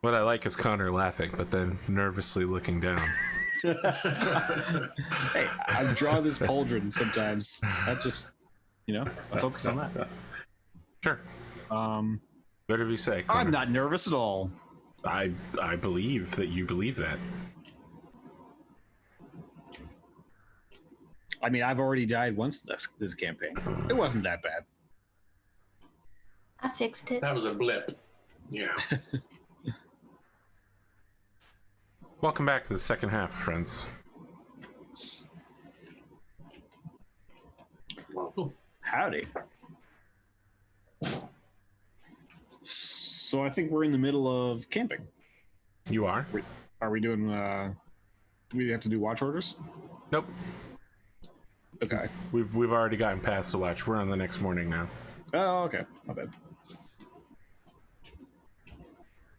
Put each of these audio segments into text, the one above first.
What I like is Connor laughing, but then nervously looking down. Hey, I draw this pauldron sometimes. I just, I focus on that. Sure. Whatever you say, Connor. I'm not nervous at all. I believe that you believe that. I mean, I've already died once this campaign. It wasn't that bad. I fixed it. That was a blip. Yeah. Welcome back to the second half, friends. Howdy. So I think we're in the middle of camping. You are? Are we doing, do we have to do watch orders? Nope. Okay. We've already gotten past the watch. We're on the next morning now. Oh, okay. Not bad.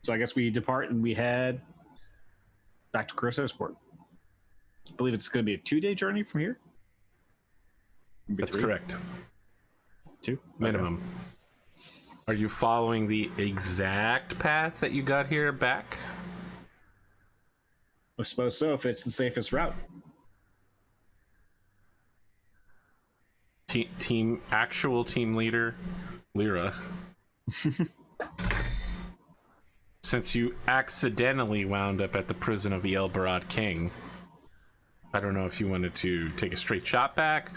So I guess we depart and we head back to Corsairport. I believe it's going to be a 2-day journey from here. Maybe That's 3? correct. 2? Minimum. Okay. Are you following the exact path that you got here back? I suppose so, if it's the safest route. Actual team leader, Lyra. Since you accidentally wound up at the prison of the El Barad King, I don't know if you wanted to take a straight shot back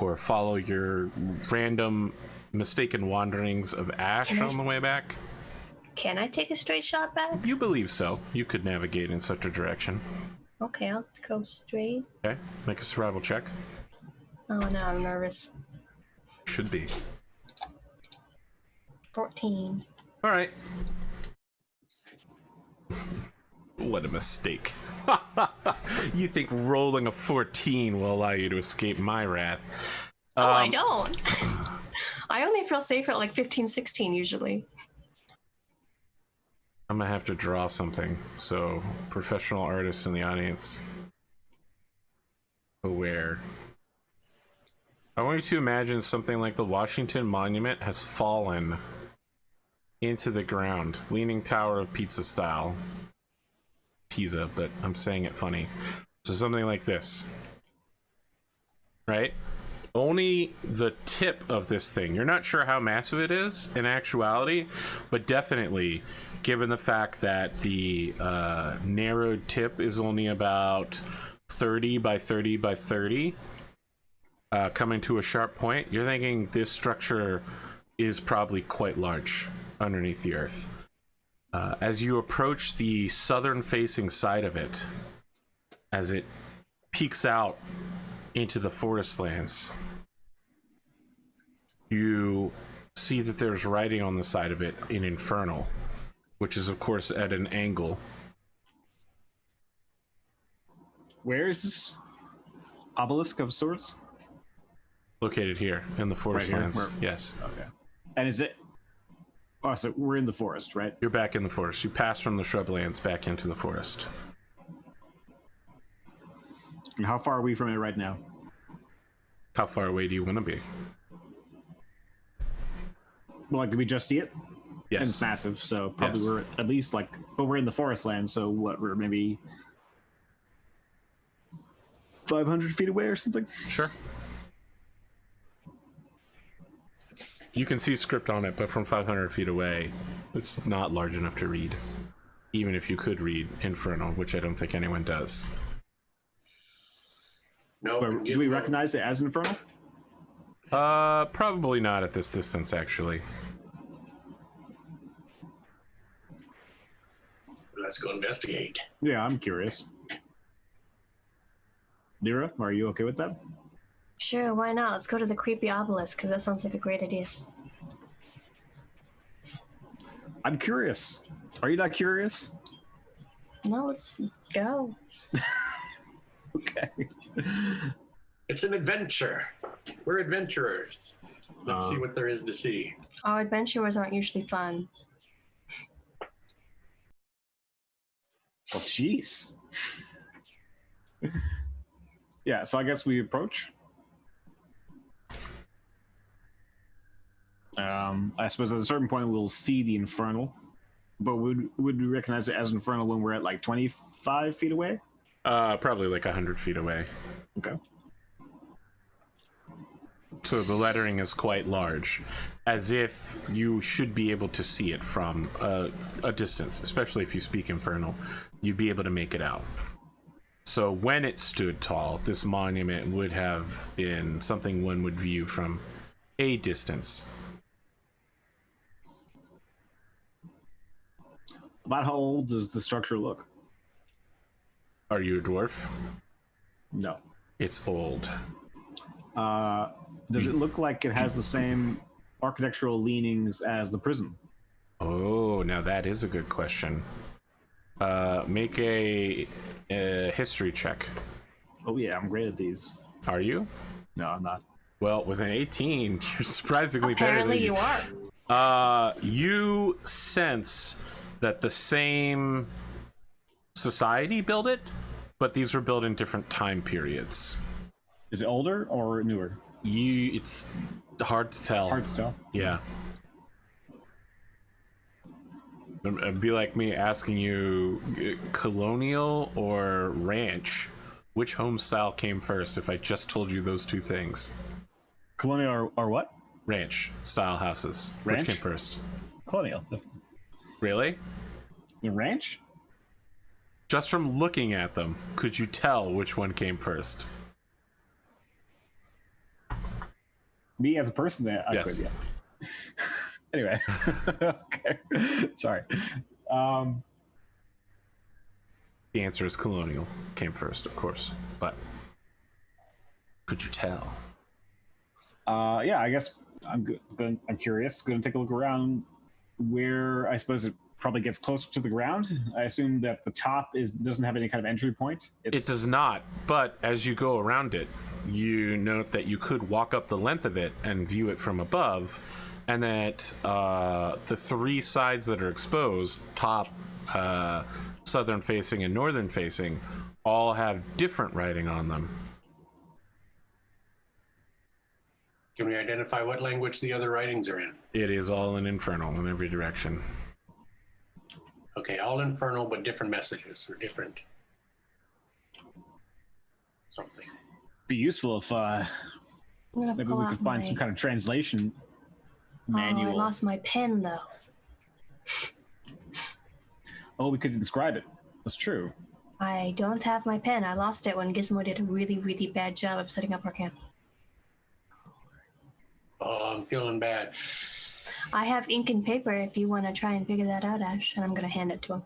or follow your random mistaken wanderings of Ashe on the way back. Can I take a straight shot back? You believe so. You could navigate in such a direction. Okay, I'll go straight. Okay, make a survival check. Oh no, I'm nervous. Should be. 14. All right. What a mistake. You think rolling a 14 will allow you to escape my wrath? Oh, I don't. I only feel safe at like 15, 16 usually. I'm gonna have to draw something, so professional artists in the audience, aware. I want you to imagine something like the Washington Monument has fallen into the ground, Leaning Tower of Pizza style. Pisa, but I'm saying it funny. So something like this, right? Only the tip of this thing. You're not sure how massive it is in actuality, but definitely, given the fact that the narrowed tip is only about 30 by 30 by 30, coming to a sharp point, you're thinking this structure is probably quite large underneath the earth. As you approach the southern facing side of it, as it peeks out into the forest lands, you see that there's writing on the side of it in Infernal, which is of course at an angle. Where is this obelisk of sorts? Located here in the forest Right lands. Yes. Okay. And is it... Oh, so we're in the forest, right? You're back in the forest. You pass from the shrublands back into the forest. And how far are we from it right now? How far away do you want to be? Well, like, did we just see it? Yes. And it's massive, so probably Yes. we're at least like... But we're in the forest land, so what, we're maybe 500 feet away or something? Sure. You can see script on it, but from 500 feet away, it's not large enough to read. Even if you could read Infernal, which I don't think anyone does. No. But do we recognize it as Infernal? Probably not at this distance, actually. Let's go investigate. Yeah, I'm curious. Lyra, are you okay with that? Sure, why not? Let's go to the creepy obelisk, because that sounds like a great idea. I'm curious. Are you not curious? No, let's go. Okay. It's an adventure. We're adventurers. Let's see what there is to see. Our adventurers aren't usually fun. Oh, jeez. Yeah, so I guess we approach. I suppose at a certain point we'll see the Infernal. But would we recognize it as infernal when we're at like 25 feet away? Probably like 100 feet away. Okay. So the lettering is quite large, as if you should be able to see it from a distance, especially if you speak Infernal. You'd be able to make it out. So when it stood tall, this monument would have been something one would view from a distance. About how old does the structure look? Are you a dwarf? No. It's old. Does it look like it has the same architectural leanings as the prison? Oh, now that is a good question. Make a history check. Oh yeah, I'm great at these. Are you? No, I'm not. Well, with an 18, you're surprisingly better than Apparently you are. You sense that the same society built it, but these were built in different time periods. Is it older or newer? It's hard to tell. Hard to tell. Yeah. It'd be like me asking you colonial or ranch. Which home style came first if I just told you those two things? Colonial or what? Ranch style houses. Ranch? Which came first? Colonial. Really? The ranch? Just from looking at them, could you tell which one came first? Me as a person, I Yes. could, yeah. Anyway. Okay. Sorry. The answer is colonial. Came first, of course. But could you tell? Yeah, I guess I'm curious. Going to take a look around where I suppose it probably gets closer to the ground. I assume that the top doesn't have any kind of entry point. It does not, but as you go around it, you note that you could walk up the length of it and view it from above, and that the three sides that are exposed, top, southern facing, and northern facing, all have different writing on them. Can we identify what language the other writings are in? It is all in Infernal in every direction. Okay, all infernal, but different messages or different something. Be useful if I'm gonna maybe pull we out could find my- some kind of translation manual. Oh, I lost my pen though. Oh, we could inscribe it. That's true. I don't have my pen. I lost it when Gizmo did a really, really bad job of setting up our camp. Oh, I'm feeling bad. I have ink and paper if you want to try and figure that out, Ash, and I'm going to hand it to him.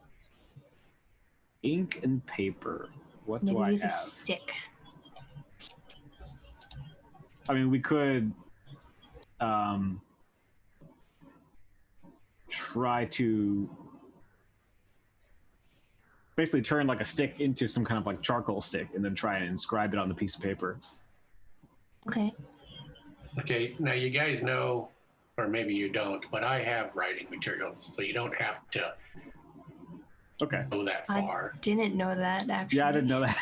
Ink and paper. What Maybe do I use a have? stick. I mean, we could try to basically turn like a stick into some kind of like charcoal stick and then try and inscribe it on the piece of paper. Okay. Okay, now you guys know, or maybe you don't, but I have writing materials, so you don't have to Okay. go that I far. didn't know that, actually. Yeah, I didn't know that.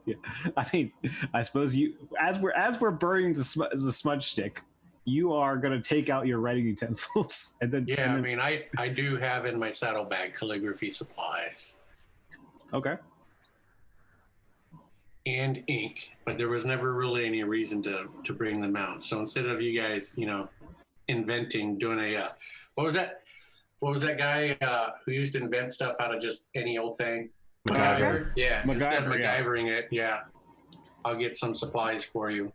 Yeah. I mean, I suppose you, as we're burning the smudge stick, you are going to take out your writing utensils and then. Yeah, and I then, mean, I do have in my saddlebag calligraphy supplies okay. and ink, but there was never really any reason to bring them out. So instead of you guys, inventing, doing a, what was that guy who used to invent stuff out of just any old thing? MacGyver. Yeah, instead of MacGyver, yeah. MacGyvering it, yeah. I'll get some supplies for you.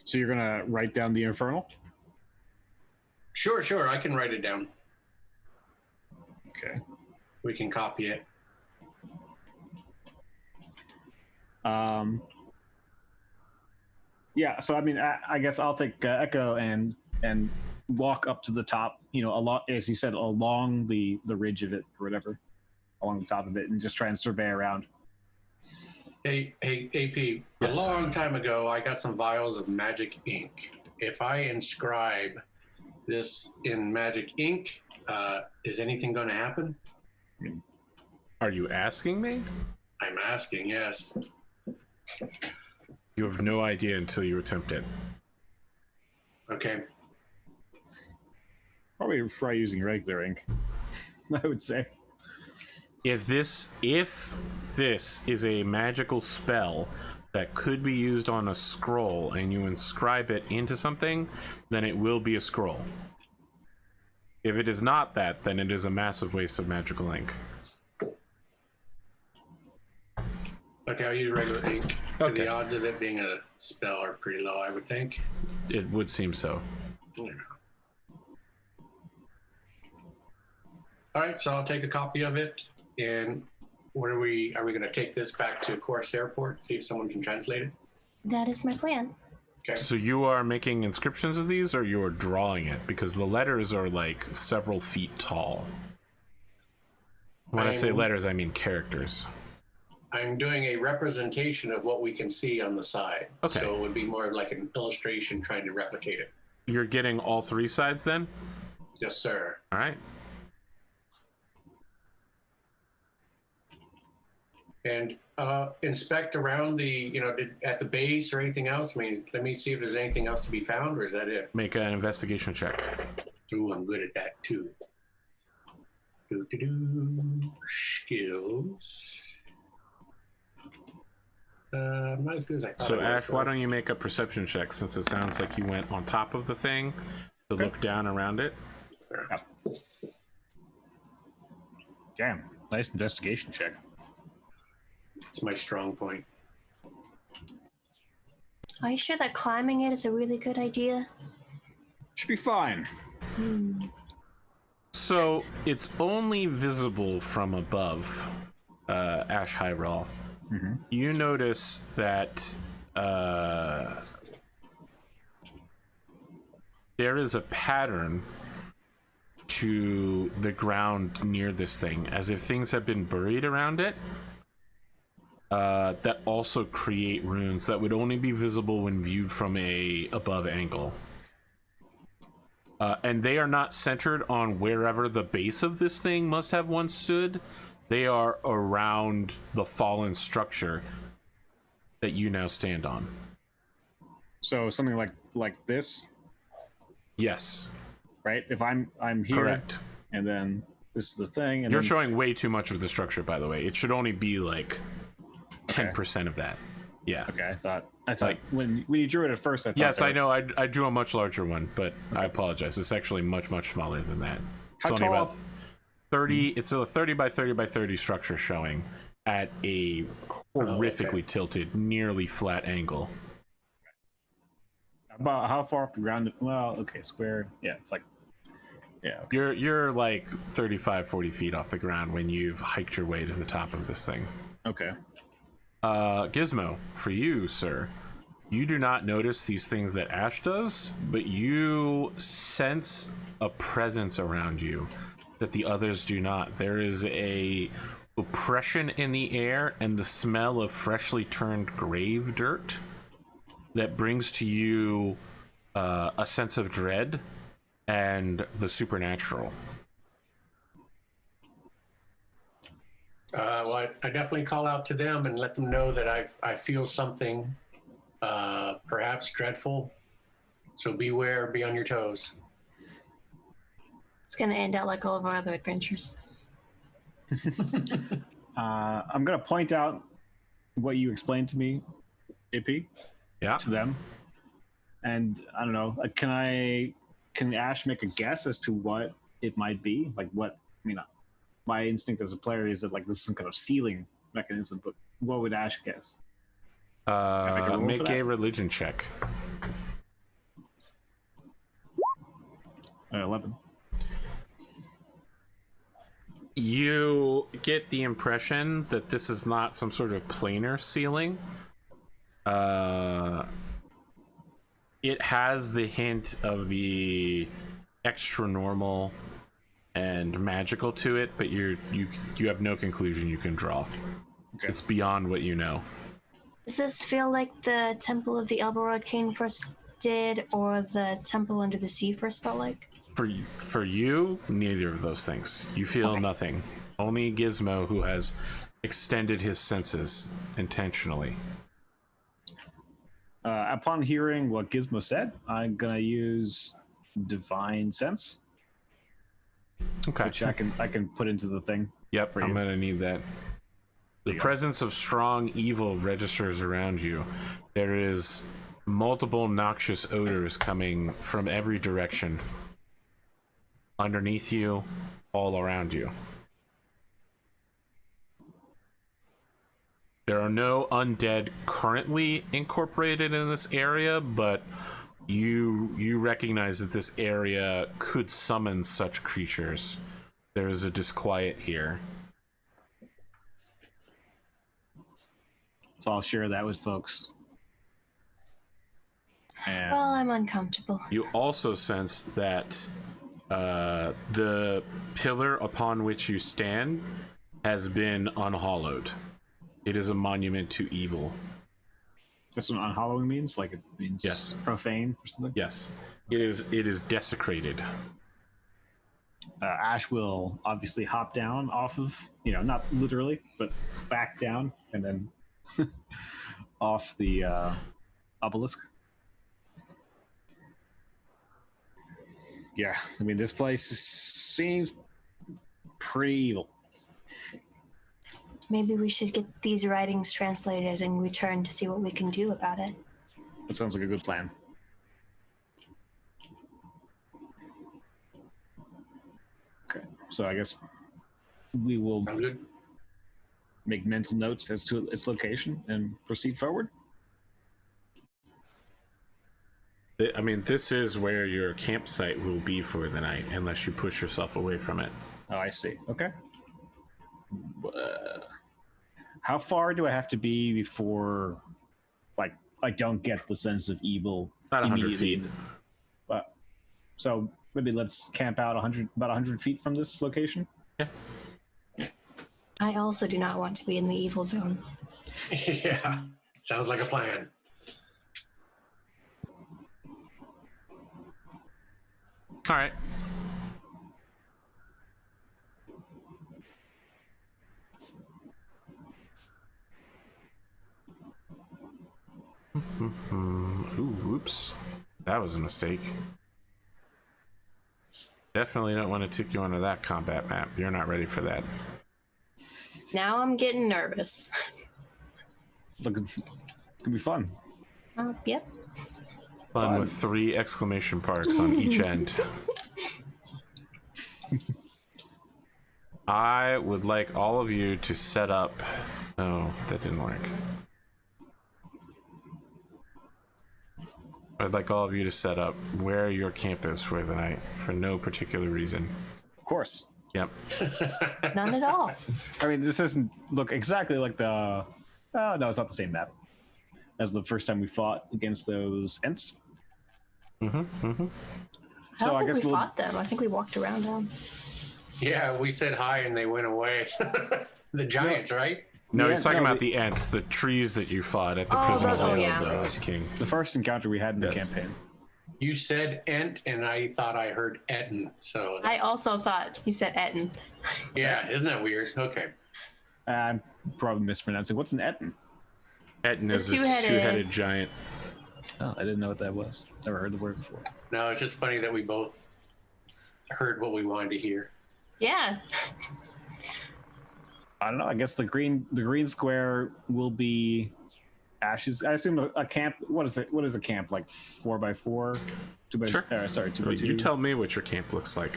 So you're going to write down the infernal? Sure, I can write it down. Okay. We can copy it. Yeah, so I mean, I guess I'll take Echo and walk up to the top. As you said, along the ridge of it or whatever, along the top of it, and just try and survey around. Hey, AP. Yes. A long time ago, I got some vials of magic ink. If I inscribe this in magic ink, is anything going to happen? Are you asking me? I'm asking. Yes. You have no idea until you attempt it. Okay. Probably try using regular ink. I would say. If this is a magical spell that could be used on a scroll and you inscribe it into something, then it will be a scroll. If it is not that, then it is a massive waste of magical ink. Okay, I'll use regular ink. Okay. The odds of it being a spell are pretty low, I would think. It would seem so. Yeah. All right, so I'll take a copy of it, and what are we going to take this back to Corsairport, see if someone can translate it? That is my plan. Okay. So you are making inscriptions of these, or you are drawing it? Because the letters are like several feet tall. When I say letters, I mean characters. I'm doing a representation of what we can see on the side. Okay. So it would be more like an illustration trying to replicate it. You're getting all three sides then? Yes, sir. All right. And inspect around the, at the base or anything else. I mean, let me see if there's anything else to be found, or is that it? Make an investigation check. Ooh, I'm good at that too. Skills. Not as good as I thought. So it was, Ash, why don't you make a perception check, since it sounds like you went on top of the thing to look down around it? Yep. Damn, nice investigation check. It's my strong point. Are you sure that climbing it is a really good idea? Should be fine. So it's only visible from above, Ashe Heiral. Mm-hmm. You notice that there is a pattern to the ground near this thing, as if things have been buried around it, that also create runes that would only be visible when viewed from a above angle. And they are not centered on wherever the base of this thing must have once stood. They are around the fallen structure that you now stand on. So something like this, Yes, right? If I'm here, correct. and then this is the thing, and You're then, showing way too much of the structure, by the way. It should only be like 10% of that. Yeah. Okay, I thought Like- when you drew it at first, I thought. Yes, that- I know. I drew a much larger one, but I apologize. It's actually much, much smaller than that. It's How only tall? about 30. It's a 30 by 30 by 30 structure showing at a horrifically tilted, nearly flat angle. About how far off the ground? Well, okay, square. Yeah, it's like. Yeah. Okay. You're like 35, 40 feet off the ground when you've hiked your way to the top of this thing. Okay. Gizmo, for you, sir, you do not notice these things that Ash does, but you sense a presence around you that the others do not. There is a oppression in the air and the smell of freshly turned grave dirt that brings to you a sense of dread and the supernatural. Well, I definitely call out to them and let them know that I feel something, perhaps dreadful. So beware, be on your toes. It's gonna end out like all of our other adventures. I'm gonna point out what you explained to me, AP, Yeah. to them, and I don't know. Can Ash make a guess as to what it might be? Like what? I mean, my instinct as a player is that like this is some kind of sealing mechanism, but what would Ash guess? Make a religion check. 11. You get the impression that this is not some sort of planar ceiling. It has the hint of the extra normal and magical to it, but you have no conclusion you can draw. Okay. It's beyond what you know. Does this feel like the Temple of the Elberod King first did, or the Temple Under the Sea first felt like? For you, neither of those things. You feel nothing. Only Gizmo, who has extended his senses intentionally. Upon hearing what Gizmo said, I'm gonna use Divine Sense Okay. which I can put into the thing. Yep, for I'm you. gonna need that. The presence of strong evil registers around you. There is multiple noxious odors coming from every direction. Underneath you, all around you. There are no undead currently incorporated in this area, but you recognize that this area could summon such creatures. There is a disquiet here. So I'll share that with folks. And Well, I'm uncomfortable. You also sense that the pillar upon which you stand has been unhallowed. It is a monument to evil. that's what unhallowing means? Like it means Yes. profane or something? Yes, it is desecrated. Ash will obviously hop down off of, not literally, but back down and then off the obelisk. Yeah, I mean, this place seems pretty evil. Maybe we should get these writings translated and return to see what we can do about it. That sounds like a good plan. Okay, so I guess we will Sounds good. make mental notes as to its location and proceed forward. I mean, this is where your campsite will be for the night, unless you push yourself away from it. Oh, I see. Okay. How far do I have to be before, like, I don't get the sense of evil? About 100 immediately? feet. But so maybe let's camp out about 100 feet from this location. I also do not want to be in the evil zone. Yeah, sounds like a plan. All right. Ooh, whoops. That was a mistake. Definitely don't want to tick you onto that combat map. You're not ready for that. Now I'm getting nervous. Look, it's gonna be fun. Yep. Fun with 3 exclamation marks on each end. I would like all of you to set up. Oh, that didn't work. I'd like all of you to set up where your camp is for the night, for no particular reason. Of course. Yep. None at all. I mean, this doesn't look exactly like the. Oh no, it's not the same map as the first time we fought against those Ents. I So don't I think guess we we'll- fought them. I think we walked around them. Yeah, we said hi and they went away. The giants, right? No, Yeah, he's talking no, about the Ents, the trees that you fought at the Oh, prison of those- oh, Lyra, yeah. the king. The first encounter we had in the Yes. campaign. You said Ent, and I thought I heard Etten. So I also thought you said Etten. yeah, isn't that weird? Okay. I'm probably mispronouncing. What's an Etten? Etten is a two-headed- two-headed giant. Oh, I didn't know what that was. Never heard the word before. No, it's just funny that we both heard what we wanted to hear. Yeah. I don't know. I guess the green square will be Ashes. I assume a camp. What is it? What is a camp like? 4x4, 2x. Sure. Sorry, 2x2. You tell me what your camp looks like.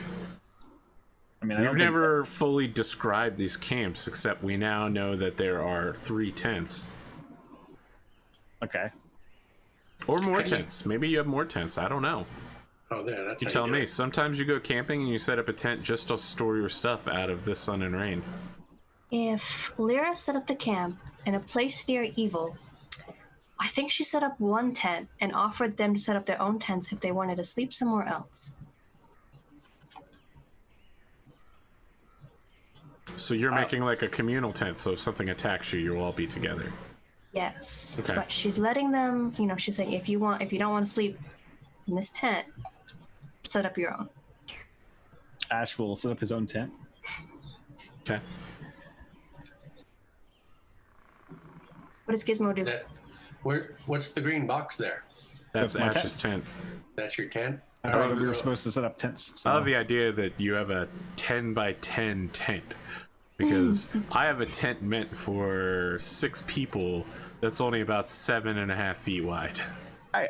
I mean, I We've don't think- never fully described these camps, except we now know that there are 3 tents. Okay. Or more tents. Maybe you have more tents. I don't know. Oh, there. That's You how tell do me. it. Sometimes you go camping and you set up a tent just to store your stuff out of the sun and rain. If Lyra set up the camp in a place near evil, I think she set up one tent and offered them to set up their own tents if they wanted to sleep somewhere else. So you're making like a communal tent, so if something attacks you, you'll all be together. Yes. Okay. But she's letting them, she's saying if you don't want to sleep in this tent, set up your own. Ash will set up his own tent. Okay. What does Gizmo do? Is that where? What's the green box there? That's That's my Ash's tent. That's your tent. I thought we were supposed to set up tents. So. I love the idea that you have a 10 by 10 tent, because I have a tent meant for 6 people that's only about 7.5 feet wide.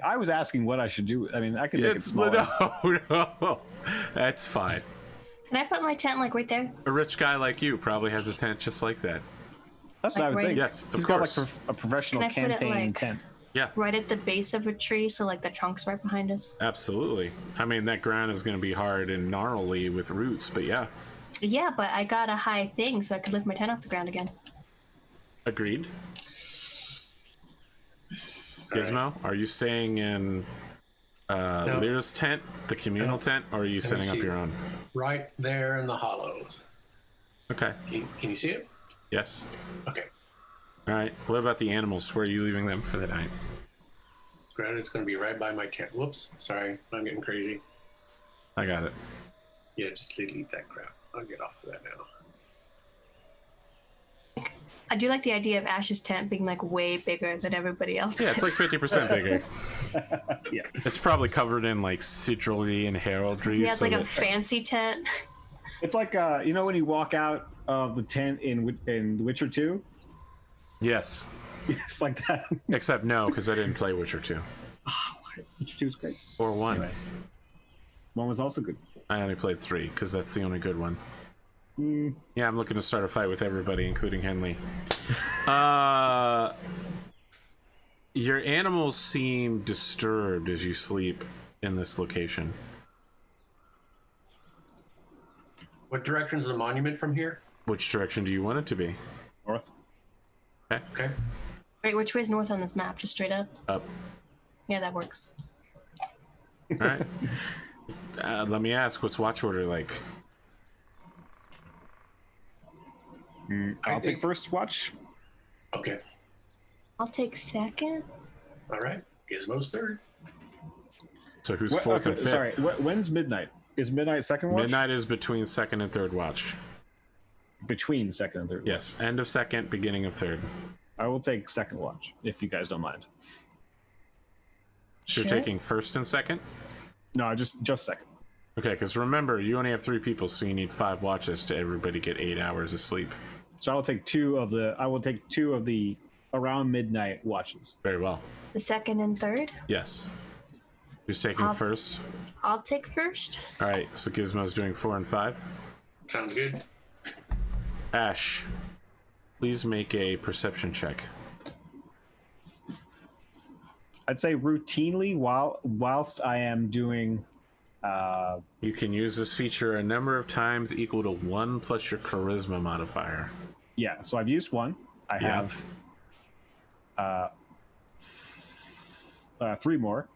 I was asking what I should do. I mean, I could make it smaller. No, that's fine. Can I put my tent like right there? A rich guy like you probably has a tent just like that. That's what I would Like think. Yes, of He's course. got like a professional Can I put it, campaign like- tent. Yeah, Right at the base of a tree, so like the trunk's right behind us. absolutely. I mean, that ground is going to be hard and gnarly with roots, but yeah, Yeah, but I got a high thing, so I could lift my tent off the ground again. agreed. Gizmo, are you staying in No. Lyra's tent, the communal tent, or are you setting up see. your own? Right there in the hollows. Okay. Can you see it? Yes. Okay. All right. What about the animals? Where are you leaving them for the night? Granted, it's going to be right by my tent. Whoops. Sorry. I'm getting crazy. I got it. Yeah, just delete that crap. I'll get off of that now. I do like the idea of Ash's tent being like way bigger than everybody else. Yeah, it's like 50% bigger. Yeah. It's probably covered in like sigilry and heraldry. Yeah, it's so like a that- fancy tent. It's like you know when you walk out of the tent in Witcher 2? Yes. It's like that. Except no, because I didn't play Witcher 2. Witcher 2 is great. Or 1. Anyway. 1 was also good. I only played 3, because that's the only good one. Yeah, I'm looking to start a fight with everybody, including Henley. Your animals seem disturbed as you sleep in this location. What direction's the monument from here? Which direction do you want it to be? North. Okay. Wait, which way's north on this map? Just straight up? Up. Yeah, that works. All right. Let me ask, what's watch order like? I'll take first watch. Okay. I'll take second. All right. Gizmo's third. So who's What- fourth okay, and fifth? sorry, when's midnight? Is midnight second watch? Midnight is between second and third watch. Between second and third. Yes, end of second, beginning of third. I will take second watch if you guys don't mind. So you're Sure. taking first and second? No, just second. Okay, because remember, you only have 3 people, so you need 5 watches to everybody get 8 hours of sleep. So I will take two of the around midnight watches. Very well. The second and third? Yes. Who's taking I'll- first? I'll take first. All right, so Gizmo's doing 4 and 5. Sounds good. Ash, please make a perception check. I'd say routinely whilst I am doing You can use this feature a number of times equal to 1 plus your charisma modifier. yeah, so I've used one. I Yeah. have 3 more.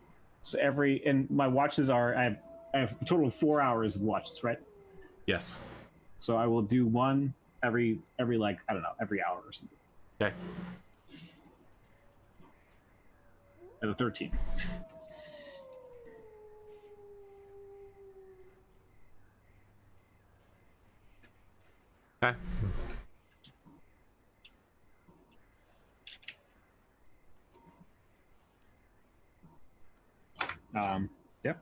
So and my watches are I have a total of 4 hours of watches, right? Yes. So I will do one every like I don't know, every hour or something. Okay. At a 13. Okay. Yep.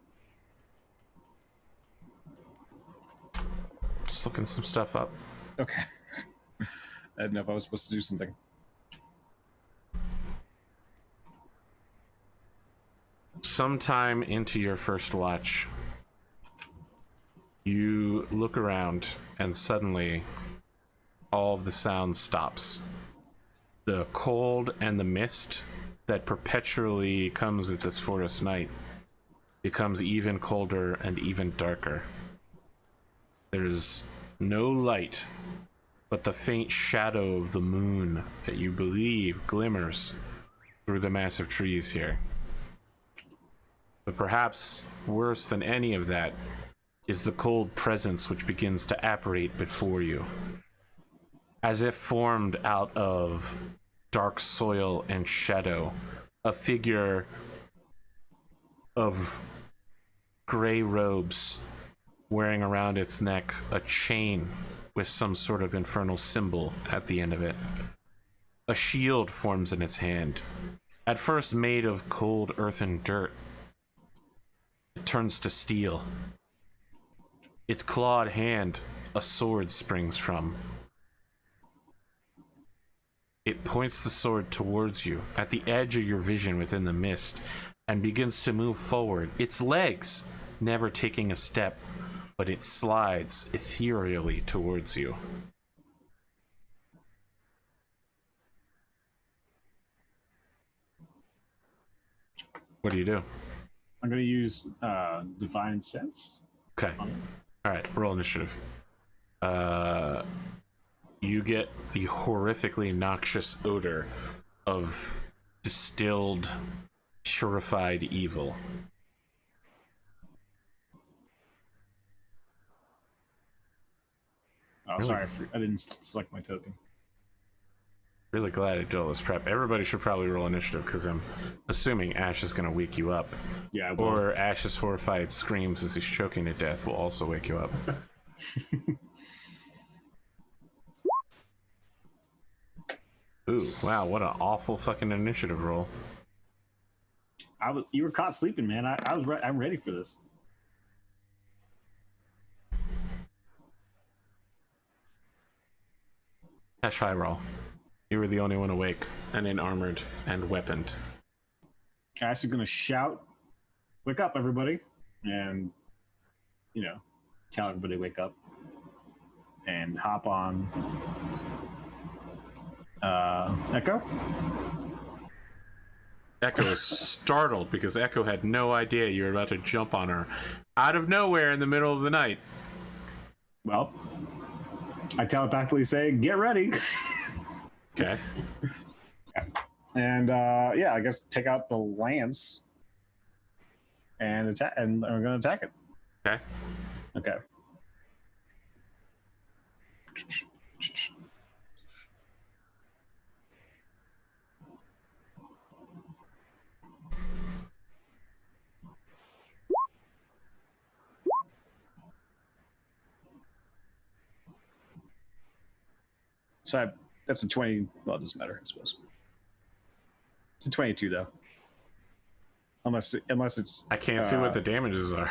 Just looking some stuff up. Okay. I didn't know if I was supposed to do something. Sometime into your first watch, you look around and suddenly all of the sound stops. The cold and the mist that perpetually comes at this forest night becomes even colder and even darker. There's no light but the faint shadow of the moon that you believe glimmers through the massive trees here. But perhaps worse than any of that is the cold presence which begins to apparate before you. As if formed out of dark soil and shadow, a figure of gray robes wearing around its neck a chain with some sort of infernal symbol at the end of it. A shield forms in its hand, at first made of cold earth and dirt. The turns to steel. Its clawed hand, a sword springs from. It points the sword towards you at the edge of your vision within the mist and begins to move forward. Its legs never taking a step, but it slides ethereally towards you. What do you do? I'm going to use Divine Sense. Okay. All right. Roll initiative. You get the horrifically noxious odor of distilled, purified evil. Oh, Really? sorry. I didn't select my token. Really glad I did all this prep. Everybody should probably roll initiative because I'm assuming Ashe is going to wake you up. Yeah, I will. Or Ashe's horrified screams as he's choking to death will also wake you up. Ooh, wow, what an awful fucking initiative roll. You were caught sleeping, man. I'm ready for this. Ashe Heiral, you were the only one awake and in armored and weaponed. Ashe is going to shout, "Wake up, everybody!" And, tell everybody to wake up. And hop on Echo. Echo is startled because Echo had no idea you were about to jump on her out of nowhere in the middle of the night. Well, I telepathically say, "Get ready." Okay. And I guess take out the lance and attack, and we're gonna attack it. Okay. Okay. So that's a 20. Well, it doesn't matter, I suppose. It's a 22 though. Unless it's. I can't see what the damages are.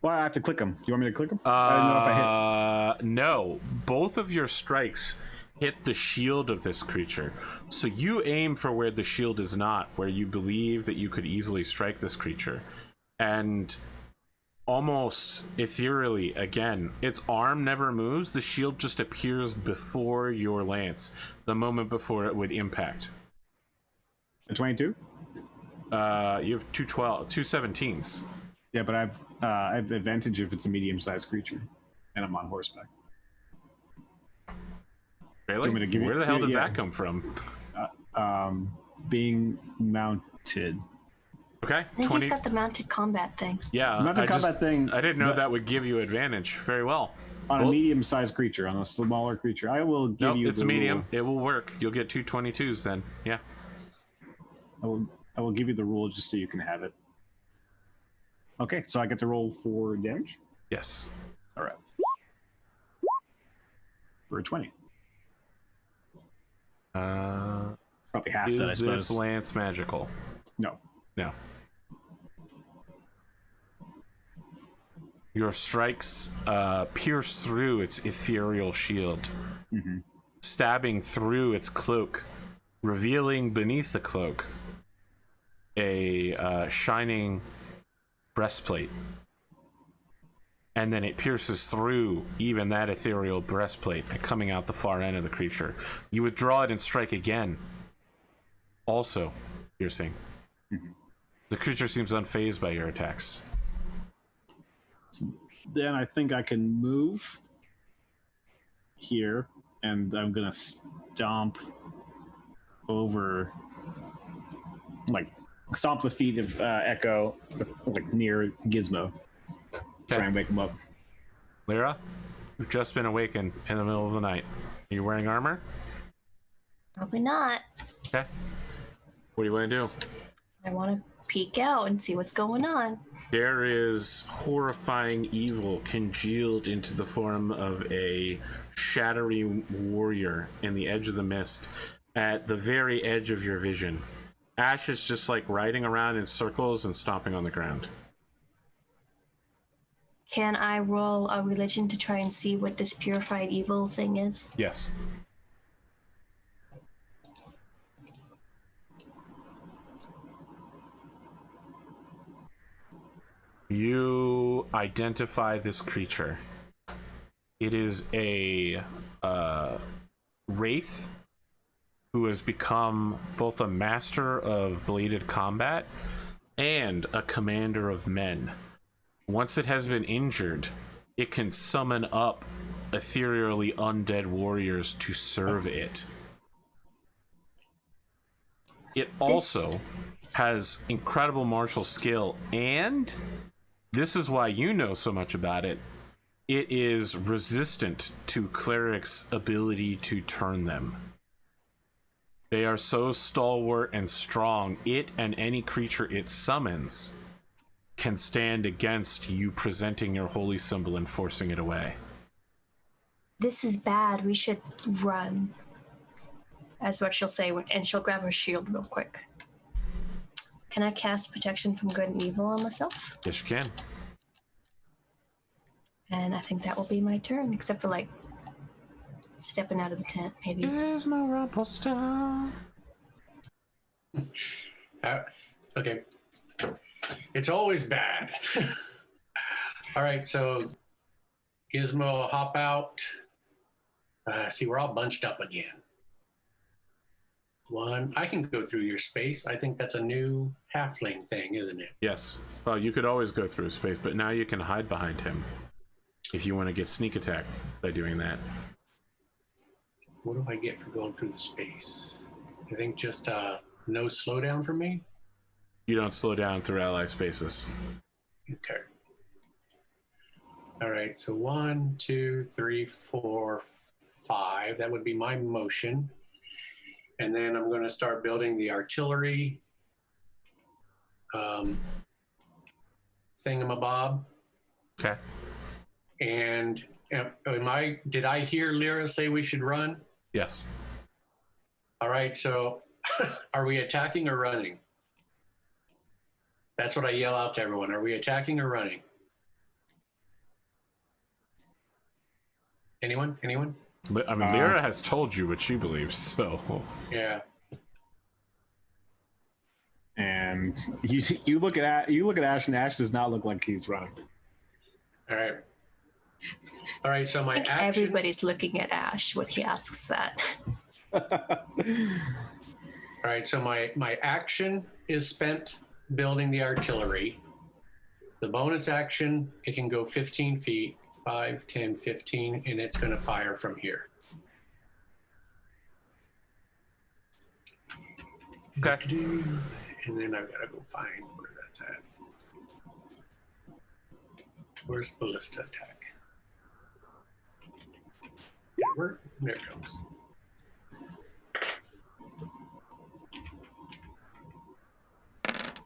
Well, I have to click them. You want me to click them? I don't know if I hit. No. Both of your strikes hit the shield of this creature. So you aim for where the shield is not, where you believe that you could easily strike this creature. And almost ethereally, again, its arm never moves. The shield just appears before your lance, the moment before it would impact. A 22? You have two 17s. Yeah, but I have advantage if it's a medium-sized creature, and I'm on horseback. Really? Do you want me to give you- Where the hell does yeah. that come from? Being mounted. Okay. I think he's got the mounted combat thing. Yeah. Mounted combat thing. I didn't know but that would give you advantage. Very well. on Well- a medium-sized creature, on a smaller creature. I will give Nope, you. it's the medium. Rule. It will work. You'll get two 22s then. Yeah. I will give you the rule just so you can have it. Okay, so I get to roll for damage. Yes. All right. For a 20. Probably half that, I Is suppose. this lance magical? No. No. Your strikes pierce through its ethereal shield, stabbing through its cloak, revealing beneath the cloak a shining breastplate. And then it pierces through even that ethereal breastplate and coming out the far end of the creature. You withdraw it and strike again. Also piercing. The creature seems unfazed by your attacks. Then I think I can move here, and I'm gonna stomp over, like, stomp the feet of Echo, like near Gizmo. Try and wake him up. Lyra, you've just been awakened in the middle of the night. Are you wearing armor? Probably not. Okay. What do you want to do? I want to peek out and see what's going on. There is horrifying evil congealed into the form of a shadowy warrior in the edge of the mist at the very edge of your vision. Ashe is just like riding around in circles and stomping on the ground. Can I roll a religion to try and see what this purified evil thing is? Yes. You identify this creature. It is a wraith who has become both a master of bladed combat and a commander of men. Once it has been injured, it can summon up ethereally undead warriors to serve it. It also has incredible martial skill, and this is why you know so much about it. It is resistant to clerics' ability to turn them. They are so stalwart and strong, it and any creature it summons can stand against you presenting your holy symbol and forcing it away. This is bad. We should run. That's what she'll say, and she'll grab her shield real quick. Can I cast protection from good and evil on myself? Yes, you can. And I think that will be my turn, except for like stepping out of the tent, maybe. Gizmo Rumplestomp. Okay. It's always bad. All right, so Gizmo, hop out. See, we're all bunched up again. One, I can go through your space. I think that's a new halfling thing, isn't it? Yes. Well, you could always go through space, but now you can hide behind him if you want to get sneak attack by doing that. What do I get for going through the space? I think just no slowdown for me. You don't slow down through ally spaces. Okay. All right, so 1, 2, 3, 4, 5. That would be my motion. And then I'm going to start building the artillery thingamabob. Okay. And did I hear Lyra say we should run? Yes. All right, so are we attacking or running? That's what I yell out to everyone. Are we attacking or running? Anyone? But, I mean, Lyra has told you what she believes, so... Yeah. And you look at Ash, and Ash does not look like he's running. All right, so my action... Everybody's looking at Ash when he asks that. All right, so my action is spent building the artillery. The bonus action, it can go 15 feet, 5, 10, 15, and it's going to fire from here. Okay. And then I've got to go find where that's at. Where's ballista attack? There it comes.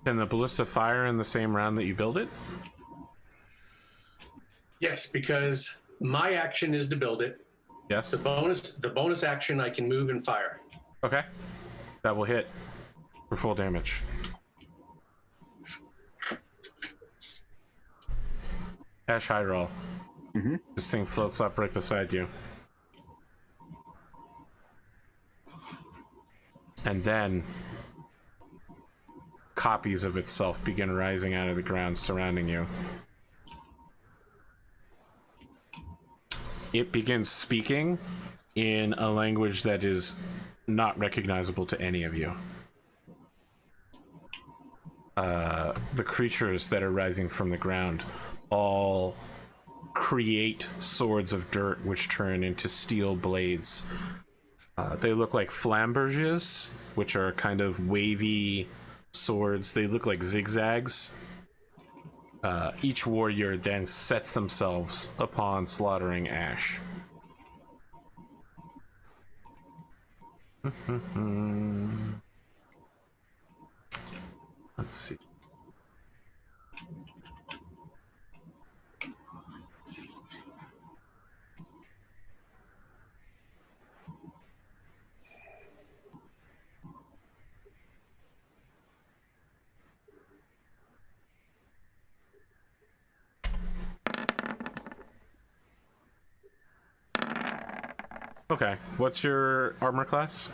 Can the ballista fire in the same round that you build it? Yes, because my action is to build it. Yes. The bonus action, I can move and fire. Okay. That will hit for full damage. Ashe Heiral. Mm-hmm. This thing floats up right beside you. And then copies of itself begin rising out of the ground surrounding you. It begins speaking in a language that is not recognizable to any of you. The creatures that are rising from the ground all create swords of dirt which turn into steel blades. They look like flamberges, which are kind of wavy swords. They look like zigzags. Each warrior then sets themselves upon slaughtering Ashe. Let's see. Okay. What's your armor class?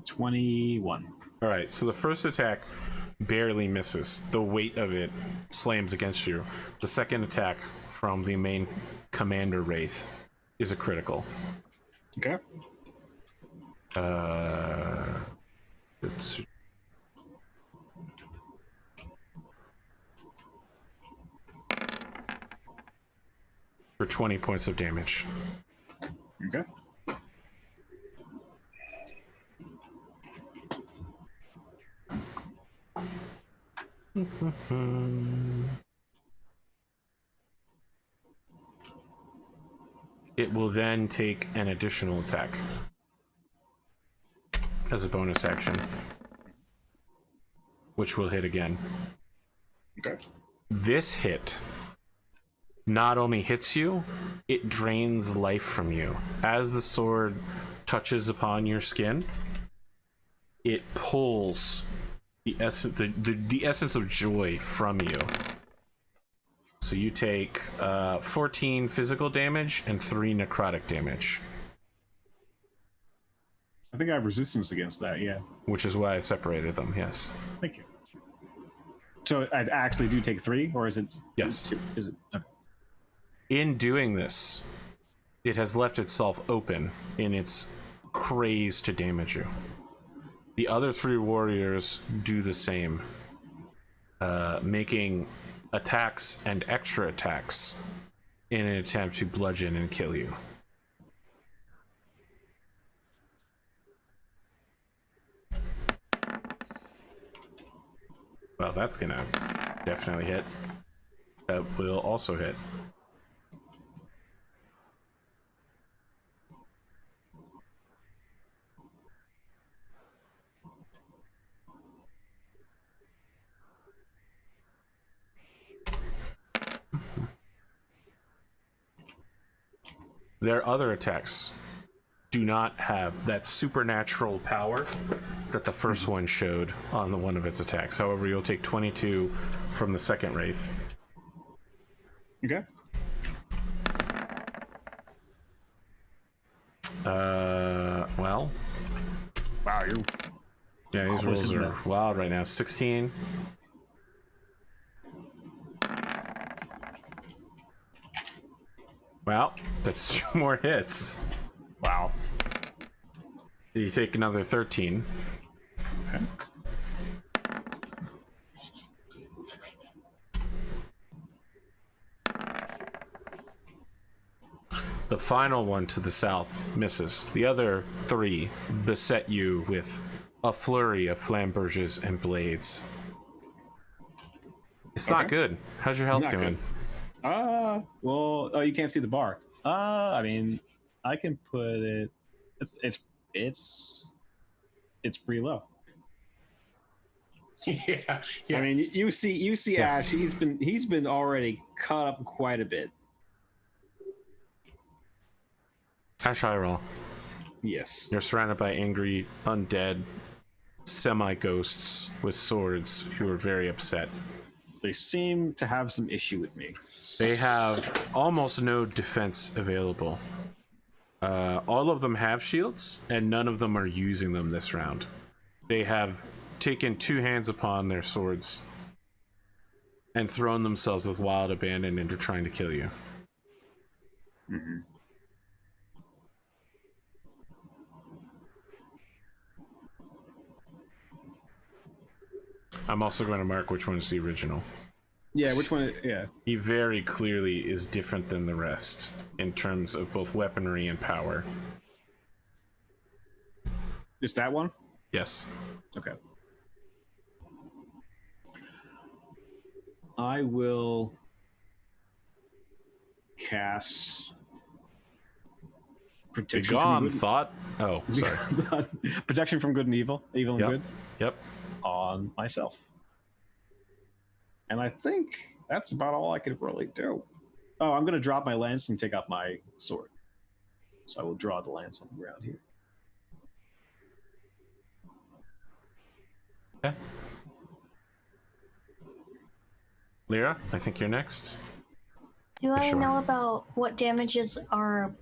21. All right. So the first attack barely misses. The weight of it slams against you. The second attack from the main commander wraith is a critical. Okay. It's for 20 points of damage. Okay. It will then take an additional attack as a bonus action, which will hit again. Okay. This hit not only hits you, it drains life from you. As the sword touches upon your skin, it pulls the essence of joy from you. So you take 14 physical damage and 3 necrotic damage. I think I have resistance against that, yeah. Which is why I separated them, yes. Thank you. So I actually do take 3, or is it? Yes. 2? Is it? Okay. In doing this, it has left itself open in its craze to damage you. The other 3 warriors do the same, making attacks and extra attacks in an attempt to bludgeon and kill you. Well, that's gonna definitely hit. That will also hit. Their other attacks do not have that supernatural power that the first one showed on one of its attacks. However, you'll take 22 from the second wraith. Okay. Well. Wow, you're... Yeah, these rolls are wild right now. 16. Well, that's 2 more hits. Wow. You take another 13. Okay. The final one to the south misses. The other 3 beset you with a flurry of flamberges and blades. It's not good. How's your health Not doing? good. Well, oh, you can't see the bar. I mean, I can put it. It's pretty low. Yeah. I mean, you see Yeah. Ashe. He's been already caught up quite a bit. Ashe Heiral. Yes. You're surrounded by angry, undead, semi-ghosts with swords who are very upset. They seem to have some issue with me. They have almost no defense available. All of them have shields, and none of them are using them this round. They have taken 2 hands upon their swords and thrown themselves with wild abandon into trying to kill you. Mm-hmm. I'm also going to mark which one is the original. Yeah, which one? Yeah. He very clearly is different than the rest in terms of both weaponry and power. Is that one? Yes. Okay. I will cast Be protection gone, from good. thought. Oh, sorry. Protection from good and evil, evil and Yep. good, Yep. on myself. And I think that's about all I could really do. Oh, I'm going to drop my lance and take out my sword. So I will draw the lance on the ground here. Okay. Lyra, I think you're next. Do I Sure. know about what damages are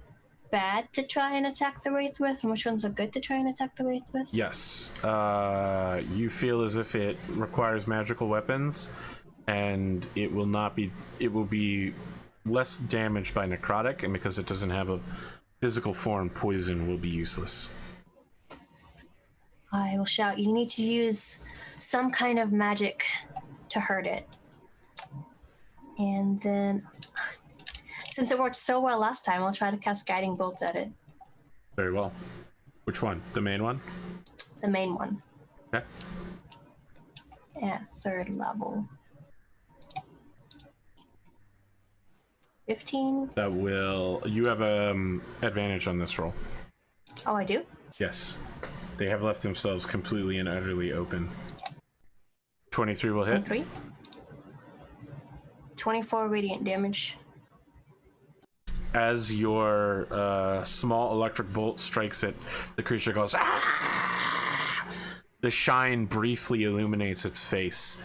bad to try and attack the wraith with, and which ones are good to try and attack the wraith with? Yes. You feel as if it requires magical weapons, and it will not be. It will be less damaged by necrotic, and because it doesn't have a physical form, poison will be useless. I will shout, you need to use some kind of magic to hurt it. And then, since it worked so well last time, I'll try to cast Guiding Bolt at it. Very well. Which one? The main one? The main one. Okay. At 3rd level. 15. That will. You have advantage on this roll. Oh, I do? Yes. They have left themselves completely and utterly open. 23 will hit. 23. 24 radiant damage. As your small electric bolt strikes it, the creature goes, "Ah!" The shine briefly illuminates its face.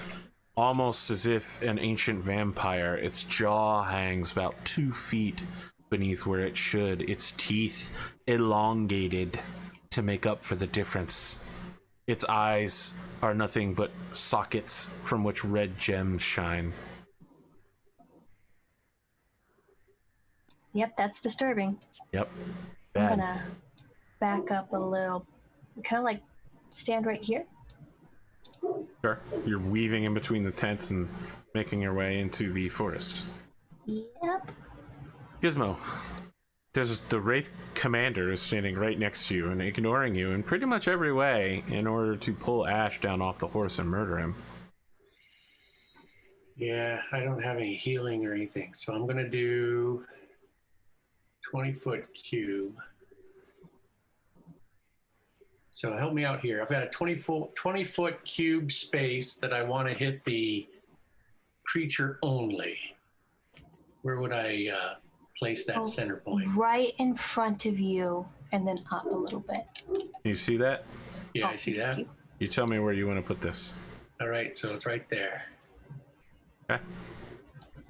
Almost as if an ancient vampire, its jaw hangs about 2 feet beneath where it should, its teeth elongated to make up for the difference. Its eyes are nothing but sockets from which red gems shine. Yep, that's disturbing. Yep. I'm Bad. gonna back up a little. Kind of like stand right here. Sure. You're weaving in between the tents and making your way into the forest. Yep. Gizmo, there's the Wraith commander is standing right next to you and ignoring you in pretty much every way in order to pull Ashe down off the horse and murder him. Yeah, I don't have any healing or anything, so I'm gonna do 20-foot cube. So help me out here. I've got a 20-foot cube space that I want to hit the creature only. Where would I place that center point? Right in front of you, and then up a little bit. Can you see that? Yeah, I see that. You tell me where you want to put this. All right, so it's right there. Okay.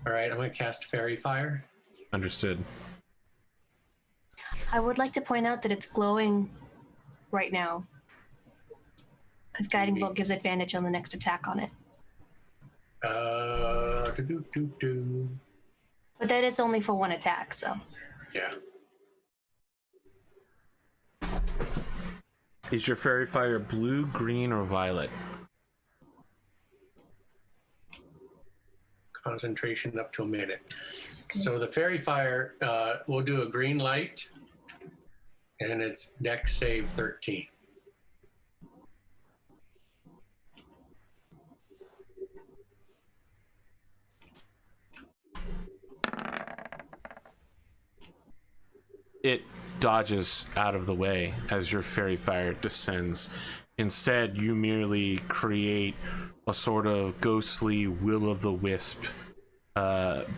All right, I'm going to cast Fairy Fire. Understood. I would like to point out that it's glowing right now, because Guiding Bolt gives advantage on the next attack on it. But that is only for one attack, so. Yeah. Is your fairy fire blue, green, or violet? Concentration up to a minute. So the Fairy Fire, we'll do a green light, and it's Dex save 13. It dodges out of the way as your fairy fire descends. Instead, you merely create a sort of ghostly will-o'-the-wisp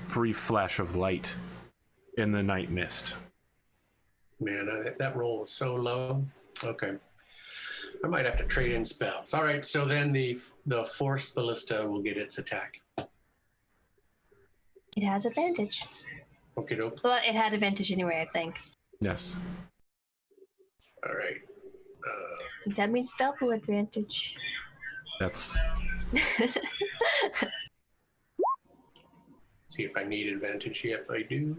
brief flash of light in the night mist. Man, that roll was so low. Okay. I might have to trade in spells. All right, so then the Force Ballista will get its attack. It has advantage. Okay, doke. Well, it had advantage anyway, I think. Yes. All right. I think that means double advantage. That's... See if I need advantage. Yep, I do.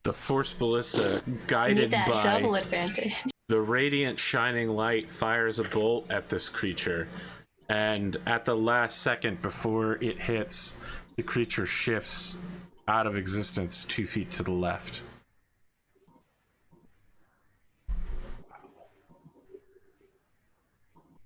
The Force Ballista, You guided need that by double advantage. the radiant shining light, fires a bolt at this creature. And at the last second before it hits, the creature shifts out of existence 2 feet to the left.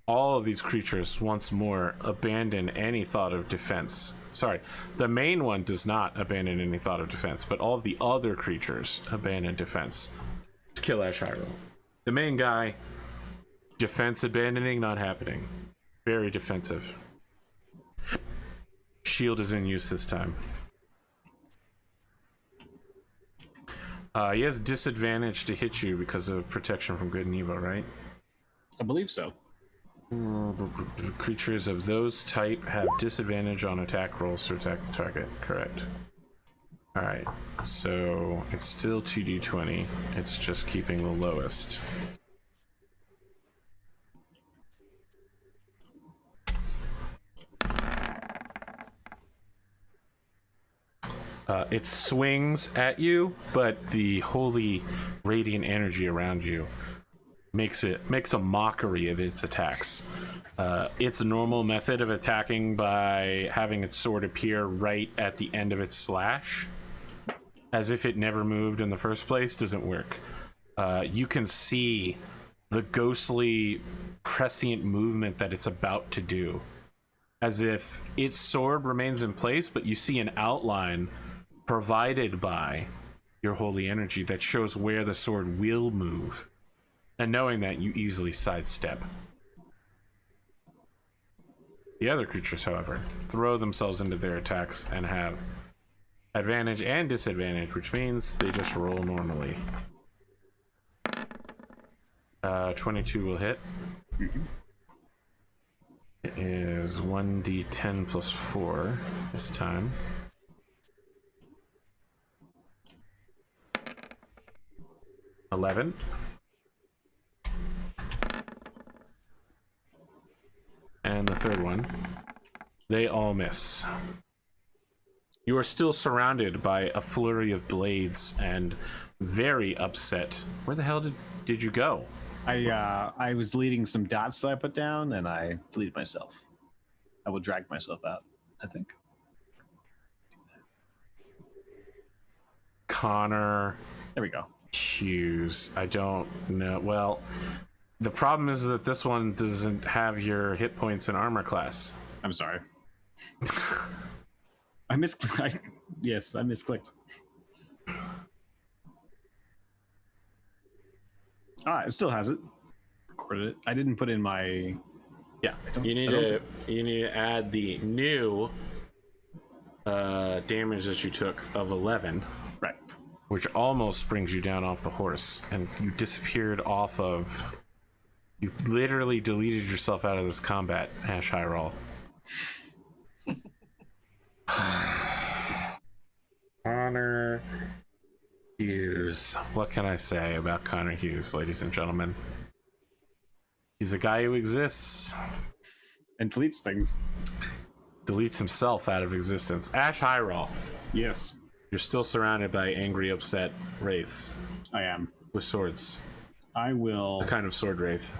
All of these creatures once more abandon any thought of defense. Sorry, the main one does not abandon any thought of defense, but all of the other creatures abandon defense to kill Ashe Heiral. The main guy, defense abandoning, not happening. Very defensive. Shield is in use this time. He has disadvantage to hit you because of protection from good and evil, right? I believe so. Creatures of those type have disadvantage on attack rolls to attack the target. Correct. All right, so it's still 2d20. It's just keeping the lowest. It swings at you, but the holy radiant energy around you makes a mockery of its attacks. Its normal method of attacking by having its sword appear right at the end of its slash, as if it never moved in the first place, doesn't work. You can see the ghostly prescient movement that it's about to do, as if its sword remains in place, but you see an outline provided by your holy energy that shows where the sword will move, and knowing that, you easily sidestep. The other creatures, however, throw themselves into their attacks and have advantage and disadvantage, which means they just roll normally. 22 will hit. It is 1d10 plus 4 this time. $11. And the third one. They all miss. You are still surrounded by a flurry of blades and very upset. Where the hell did you go? I was leading some dots that I put down, and I deleted myself. I will drag myself out, I think. Connor There we go. Hughes. I don't know. Well, the problem is that this one doesn't have your hit points and armor class. I'm sorry. I misclicked. It still has it. Recorded it. I didn't put in my. Yeah, you need to add the new damage that you took of 11. Right. Which almost brings you down off the horse, and you disappeared off of. You literally deleted yourself out of this combat, Ashe Heiral. Connor Hughes. What can I say about Connor Hughes, ladies and gentlemen? He's a guy who exists. And deletes things. Deletes himself out of existence. Ashe Heiral. Yes. You're still surrounded by angry, upset wraiths. I am. With swords. I will A kind of sword wraith.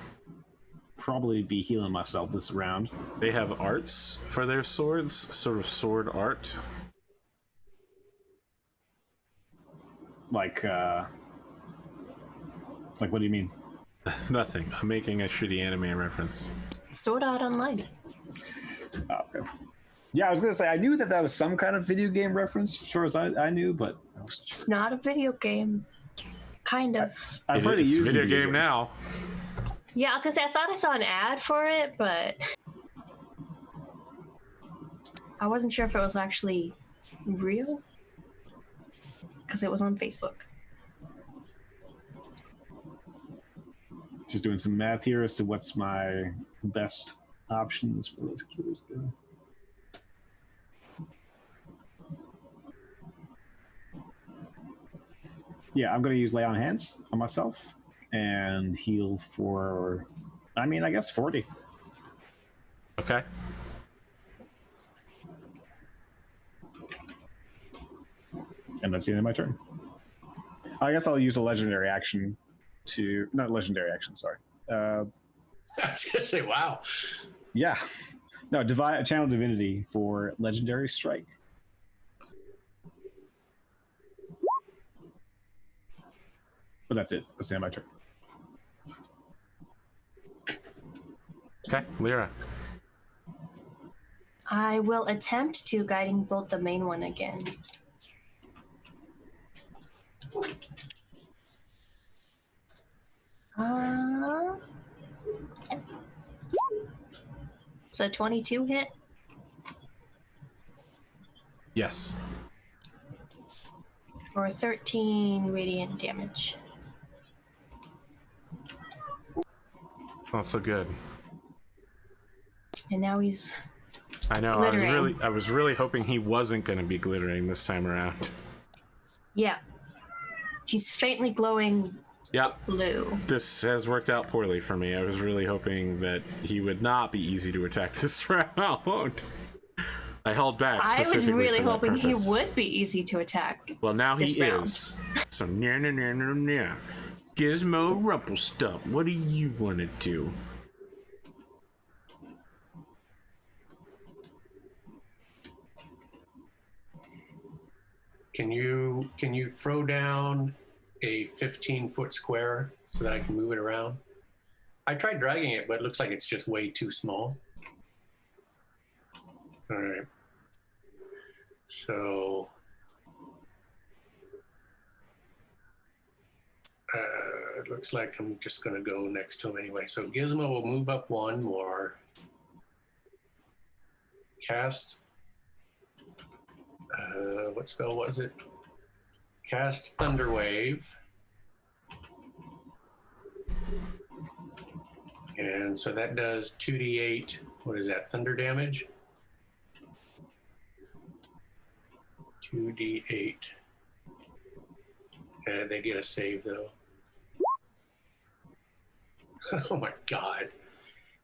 probably be healing myself this round. They have arts for their swords, sort of sword art. Like what do you mean? Nothing. I'm making a shitty anime reference. Sword Art Online. Oh, okay. Yeah, I was gonna say I knew that was some kind of video game reference, as far as I knew, but I wasn't sure. It's not a video game. Kind of. I've heard it It's a used in video game games. now. Yeah, I was gonna say I thought I saw an ad for it, but I wasn't sure if it was actually real because it was on Facebook. Just doing some math here as to what's my best options for those cures go. Yeah, I'm going to use Lay on Hands on myself and heal for, I guess 40. Okay. And that's the end of my turn. I guess I'll use a legendary action to, not legendary action, sorry. I was gonna say, wow. Yeah. No, Channel Divinity for Legendary Strike. But that's it. That's the end of my turn. Okay, Lyra. I will attempt to guiding bolt the main one again. So 22 hit. Yes. For 13 radiant damage. Not so good. And now he's I know. glittering. I was really hoping he wasn't going to be glittering this time around. Yeah. He's faintly glowing Yep. blue. This has worked out poorly for me. I was really hoping that he would not be easy to attack this round. I held back I was specifically really for that hoping he purpose. would be easy to attack. Well, now he this round. is. So, nya. Gizmo Rumplestomp, what do you want to do? Can you throw down a 15-foot square so that I can move it around? I tried dragging it, but it looks like it's just way too small. All right. So it looks like I'm just going to go next to him anyway. So Gizmo will move up one more. Cast. What spell was it? Cast Thunder Wave. And so that does 2d8. What is that? Thunder damage? 2d8. They get a save though. Oh my god.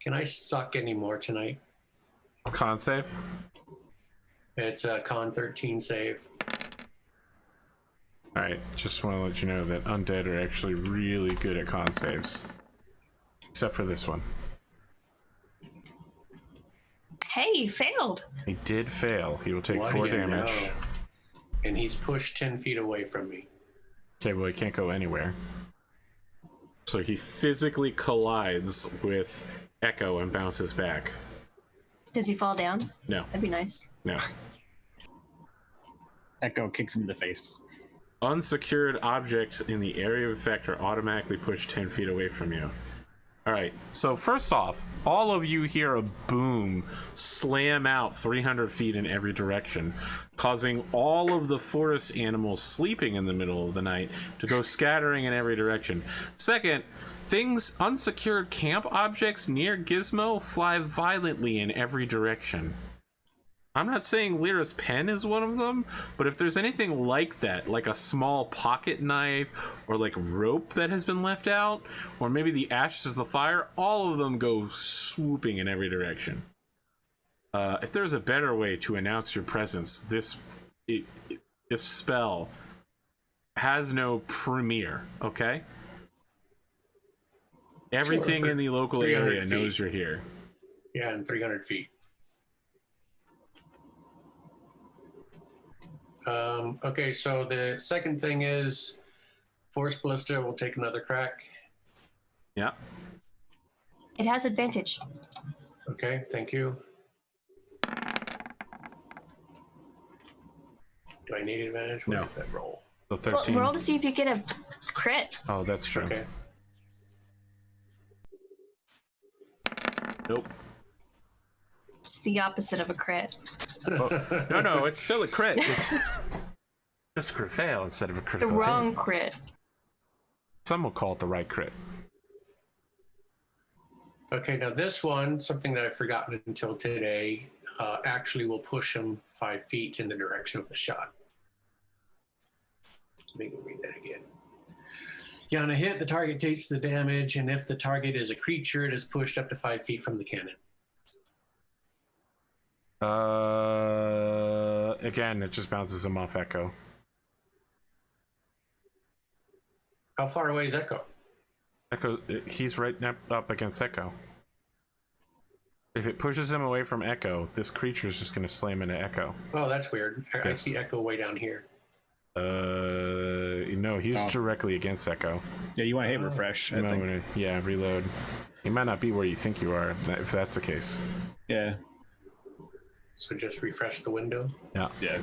Can I suck anymore tonight? Con save? It's a con 13 save. Alright, just want to let you know that undead are actually really good at con saves. Except for this one. Hey, he failed. He did fail. He will take What 4 do you damage. know? And he's pushed 10 feet away from me. Okay, well, he can't go anywhere. So he physically collides with Echo and bounces back. Does he fall down? No, That'd be nice. no. Echo kicks him in the face. Unsecured objects in the area of effect are automatically pushed 10 feet away from you. Alright, so first off, all of you hear a boom slam out 300 feet in every direction, causing all of the forest animals sleeping in the middle of the night to go scattering in every direction. Second, unsecured camp objects near Gizmo fly violently in every direction. I'm not saying Lyra's pen is one of them, but if there's anything like that, like a small pocket knife or like rope that has been left out, or maybe the ashes of the fire, all of them go swooping in every direction. If there's a better way to announce your presence, this spell has no premiere, okay? Everything in the local area feet. knows you're here. Yeah, and 300 feet. Okay, so the second thing is Force Ballista will take another crack. Yeah. It has advantage. Okay, thank you. Do I need advantage? What No. is that roll? So Well, 13. roll to see if you get a crit. Oh, that's true. Okay. Nope. It's the opposite of a crit. No, it's still a crit. It's just a crit fail instead of a The critical wrong hit. crit. Some will call it the right crit. Okay, now this one, something that I've forgotten until today, actually will push him 5 feet in the direction of the shot. Let me read that again. Yeah, on a hit, the target takes the damage, and if the target is a creature, it is pushed up to 5 feet from the cannon. Again, it just bounces him off Echo. How far away is Echo? Echo, he's right up against Echo. If it pushes him away from Echo, this creature is just going to slam into Echo. Oh, that's weird. I Yes. see Echo way down here. No, he's directly against Echo. Yeah, you want to hit refresh, I You might think. wanna- yeah, reload. He might not be where you think you are, if that's the case. Yeah. So just refresh the window. Yeah. Yeah.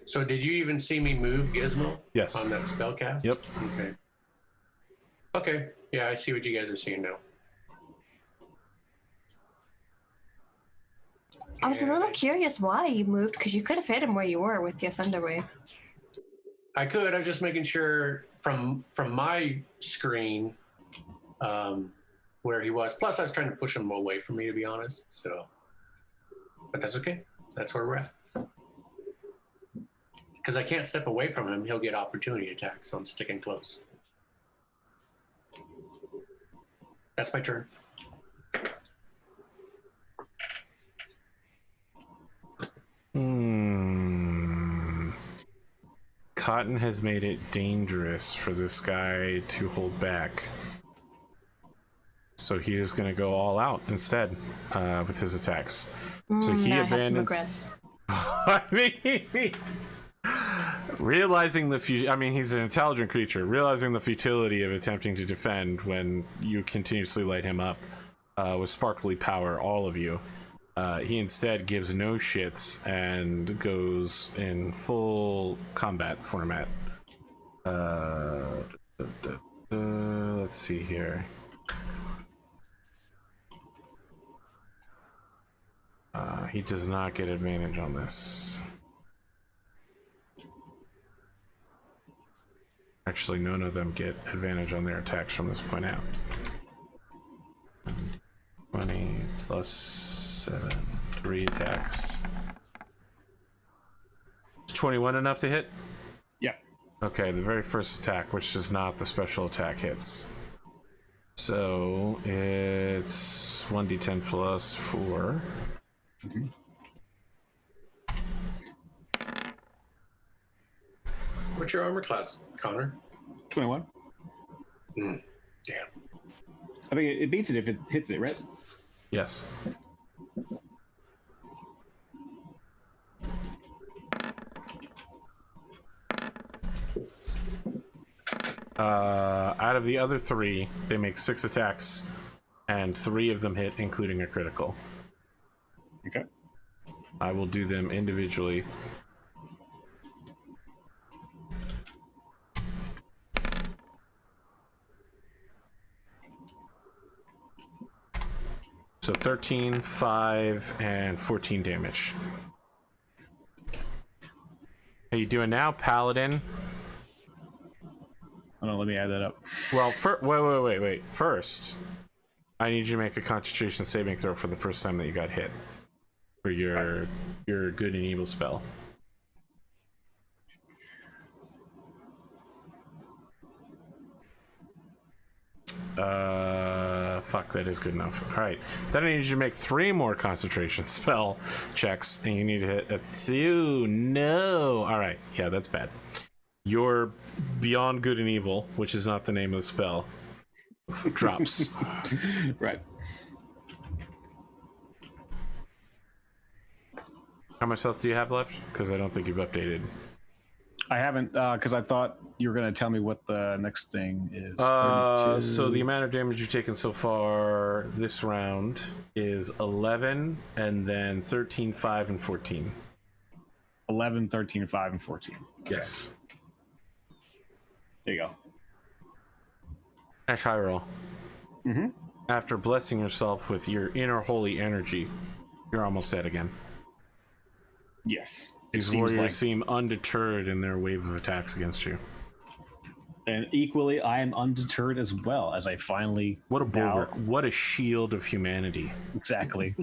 So did you even see me move Gizmo? Yes. On that spell cast? Yep. Okay. Okay. Yeah, I see what you guys are seeing now. I was a little curious why you moved, because you could have hit him where you were with your Thunder Wave. I could. I was just making sure from my screen where he was. Plus, I was trying to push him away from me, to be honest. So, but that's okay. That's where we're at. Because I can't step away from him, he'll get opportunity attack. So I'm sticking close. That's my turn. Cotton has made it dangerous for this guy to hold back. So he is going to go all out instead with his attacks. So he now I have some abandons. regrets. I mean, realizing the he's an intelligent creature. Realizing the futility of attempting to defend when you continuously light him up with sparkly power, all of you. He instead gives no shits and goes in full combat format. Let's see here. He does not get advantage on this. Actually, none of them get advantage on their attacks from this point out. 20 plus 7, 3 attacks. Is 21 enough to hit? Yeah. Okay, the very first attack, which is not the special attack, hits. So it's 1d10 plus 4. Mm-hmm. What's your armor class, Connor? 21. Damn. I think it beats it if it hits it, right? Yes. Out of the other 3, they make 6 attacks, and 3 of them hit, including a critical. Okay. I will do them individually. So 13, 5, and 14 damage. How you doing now, Paladin? Hold on, let me add that up. Well, wait. First, I need you to make a concentration saving throw for the first time that you got hit. For your good and evil spell. Fuck, that is good enough. Alright. Then I need you to make 3 more concentration spell checks, and you need to hit a 2. No! Alright, yeah, that's bad. Your Beyond Good and Evil, which is not the name of the spell, drops. Right. How much health do you have left? Because I don't think you've updated. I haven't, because I thought you were going to tell me what the next thing is. So the amount of damage you've taken so far this round is 11, and then 13, 5, and 14. 11, 13, 5, and 14. Okay. Yes. There you go. Ashe Heiral. Mm-hmm. After blessing yourself with your inner holy energy, you're almost dead again. Yes. These warriors seem undeterred in their wave of attacks against you. And equally, I am undeterred as well, as I finally... What a bulwark. What a shield of humanity. Exactly.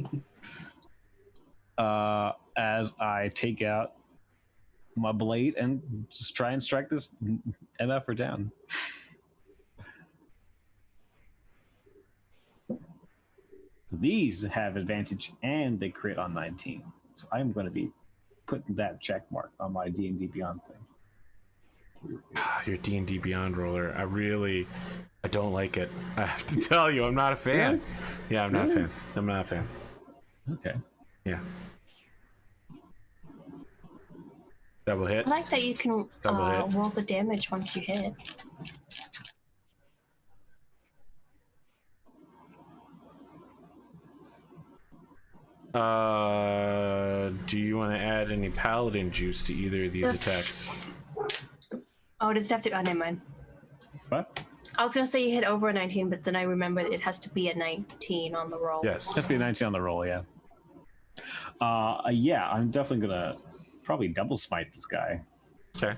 As I take out my blade and just try and strike this MFer down. These have advantage and they crit on 19. So I'm going to be putting that check mark on my D&D Beyond thing. Your D&D Beyond roller. I don't like it. I have to tell you, I'm not a fan. Really? Yeah, I'm not a fan. I'm not a fan. Okay. Yeah. Double hit. I like that you can Double hit. roll the damage once you hit. Do you want to add any paladin juice to either of these attacks? Oh, does it have to? Oh, never mind. What? I was gonna say you hit over a 19, but then I remembered it has to be a 19 on the roll. Yes. It has to be a 19 on the roll, yeah. Yeah, I'm definitely gonna probably double smite this guy. Okay.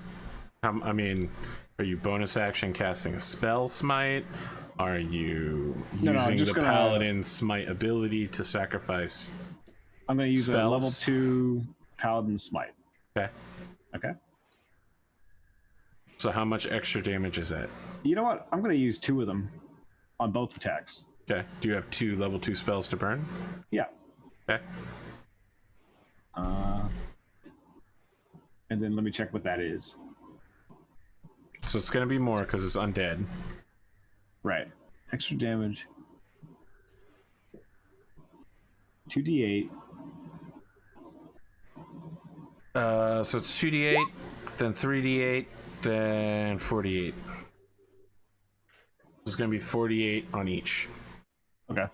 I mean, are you bonus action casting a spell smite? Are you No, I'm using just the gonna- paladin smite ability to sacrifice? I'm gonna use a Spells? level 2 paladin smite. Okay. Okay. So how much extra damage is that? You know what? I'm gonna use 2 of them on both attacks. Okay. Do you have 2 level 2 spells to burn? Yeah. Okay. And then let me check what that is. So it's gonna be more because it's undead. Right. Extra damage. 2d8. So it's 2d8, then 3d8, then 48. It's gonna be 48 on each. Okay.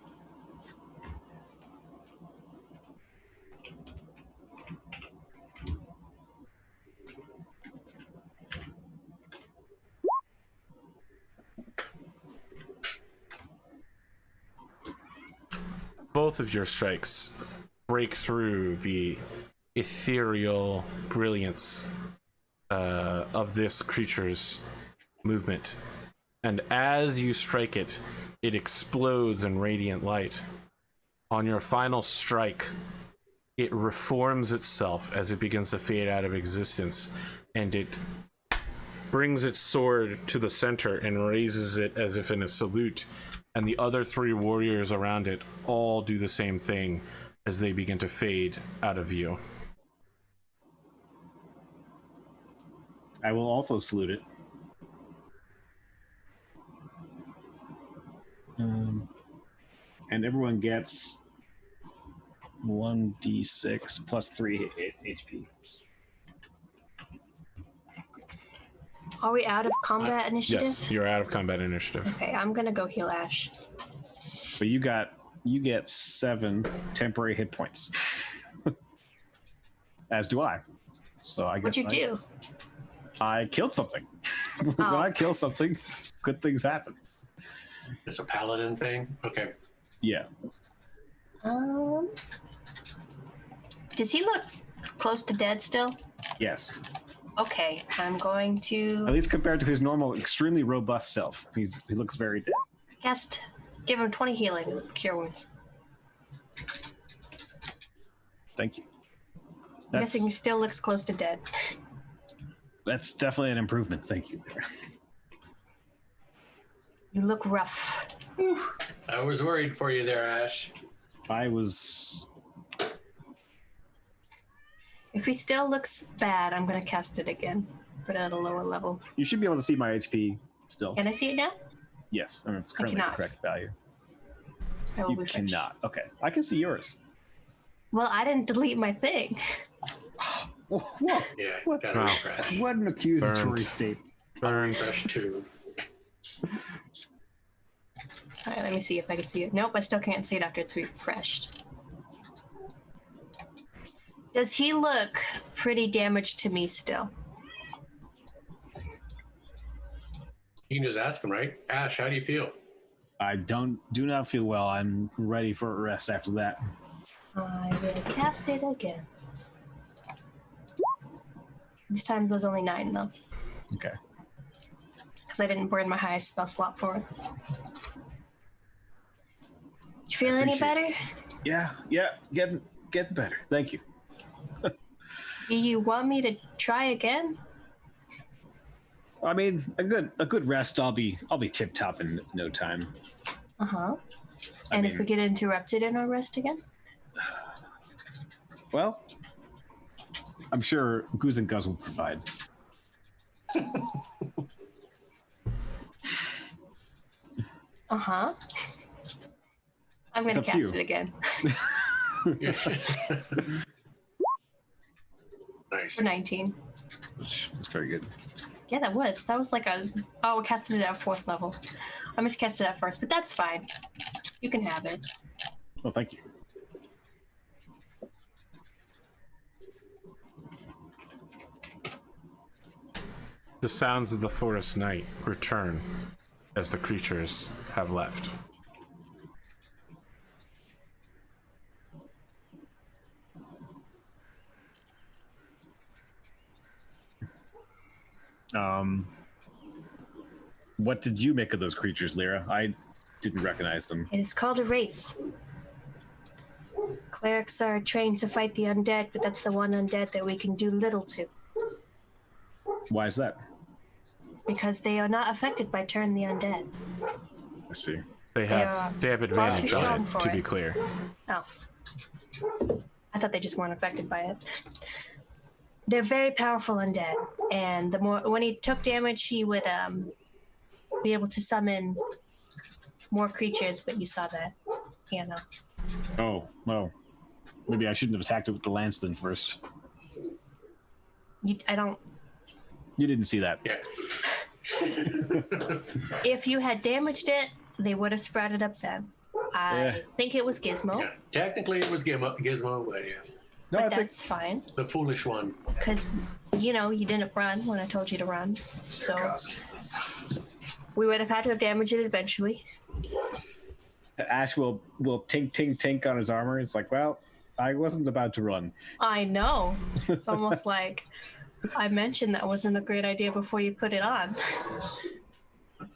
Both of your strikes break through the ethereal brilliance of this creature's movement. And as you strike it, it explodes in radiant light. On your final strike, it reforms itself as it begins to fade out of existence, and it brings its sword to the center and raises it as if in a salute, and the other 3 warriors around it all do the same thing as they begin to fade out of view. I will also salute it. And everyone gets 1d6 plus 3 HP. Are we out of combat initiative? Yes, you're out of combat initiative. Okay, I'm gonna go heal Ashe. But you get 7 temporary hit points. As do I. So I guess What'd you do? I killed something. When Oh. I kill something, good things happen. It's a paladin thing. Okay. Yeah. Does he look close to dead still? Yes. Okay, I'm going to At least compared to his normal, extremely robust self, he looks very dead. give him 20 healing, cure wounds. Thank you. I'm guessing he still looks close to dead. That's definitely an improvement. Thank you. You look rough. I was worried for you there, Ashe. I was. If he still looks bad, I'm gonna cast it again, but at a lower level. You should be able to see my HP still. Can I see it now? Yes, and it's currently the cannot. correct value. I will You refresh. cannot. Okay, I can see yours. Well, I didn't delete my thing. Whoa! Yeah, What? gotta Wow. refresh. What an accusatory Burned. state. I'll refresh too. All right, let me see if I can see it. Nope, I still can't see it after it's refreshed. Does he look pretty damaged to me still? You can just ask him, right? Ashe, how do you feel? I do not feel well. I'm ready for a rest after that. I will cast it again. This time there's only 9 though, Okay. because I didn't burn my highest spell slot for it. Did you feel any appreciate better? Yeah, getting better. Thank you. Do you want me to try again? I mean, a good rest. I'll be tip top in no time. Uh-huh. I And if mean- we get interrupted in our rest again? Well, I'm sure Goose and Gus will provide. Uh-huh. I'm gonna It's up to cast you. it again. Nice. For 19. That's very good. Yeah, that was like a... Oh, I casted it at 4th level. I meant to cast it at first, but that's fine. You can have it. Well, thank you. The sounds of the forest night return as the creatures have left. What did you make of those creatures, Lyra? I didn't recognize them. It is called a race. Clerics are trained to fight the undead, but that's the one undead that we can do little to. Why is that? Because they are not affected by turn the undead. I see. They have advantage too on strong it, to for be it. clear. Oh. I thought they just weren't affected by it. They're very powerful undead, and the more when he took damage, he would be able to summon more creatures. But you saw that, you know. Oh, well, maybe I shouldn't have attacked it with the lance then first. I don't. You didn't see that. Yeah. If you had damaged it, they would have sprouted up then. I think it was Gizmo, Yeah. Technically, it was Gizmo, but yeah, No, but I think that's fine the foolish one. because you know you didn't run when I told you to run, so we would have had to have damaged it eventually. Ashe will tink tink tink on his armor. It's like, well, I wasn't about to run. I know. It's almost like I mentioned that wasn't a great idea before you put it on.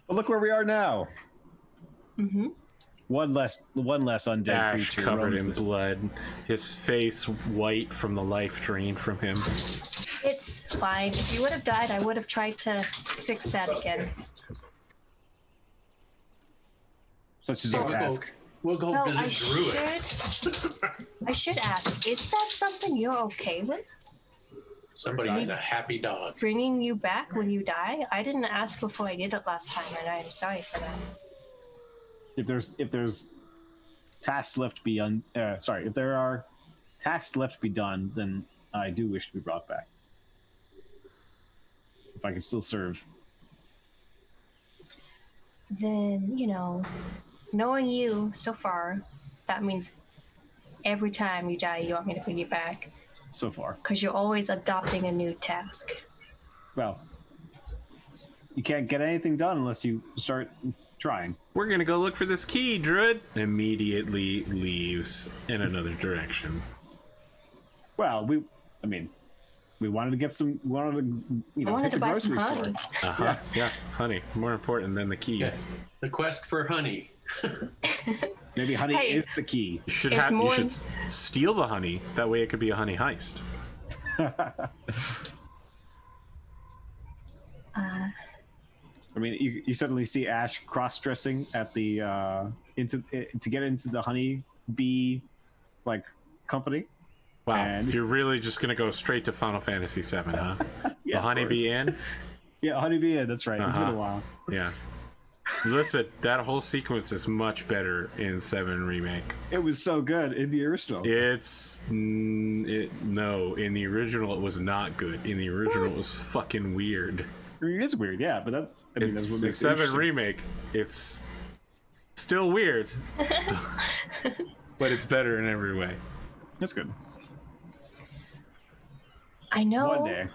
But look where we are now. Mm-hmm. One less undead Ashe creature covered roams in this- blood, his face white from the life drained from him. It's fine. If you would have died, I would have tried to fix that again. Such is our task. We'll go Well, visit Druid. I should ask, is that something you're okay with? Somebody's a happy dog. Bringing you back when you die? I didn't ask before I did it last time, and I'm sorry for that. If there's tasks left to be if there are tasks left to be done, then I do wish to be brought back. If I can still serve. Then, you know, knowing you so far, that means every time you die, you want me to bring you back. So far. Because you're always adopting a new task. Well, you can't get anything done unless you start trying. We're gonna go look for this key, Druid. Immediately leaves in another direction. Well, we wanted to get some. We wanted to, I wanted hit to the buy some grocery store. honey. Yeah, honey, more important than the key. Yeah. The quest for honey. Maybe honey Hey. is the key. You should It's you more- should steal the honey. That way, it could be a honey heist. I mean, you suddenly see Ashe cross-dressing at the to get into the honey bee company. Wow, And- you're really just gonna go straight to Final Fantasy VII, huh? Yeah, The honeybee of course. inn. Yeah, honeybee. That's right. It's been a Uh-huh. while. Yeah. Listen, that whole sequence is much better in 7 Remake. It was so good in the original. No, in the original it was not good. In the original it was fucking weird. It is weird, yeah, but that's what In makes it 7 interesting. Remake, it's still weird, but it's better in every way. That's good. I know. One day.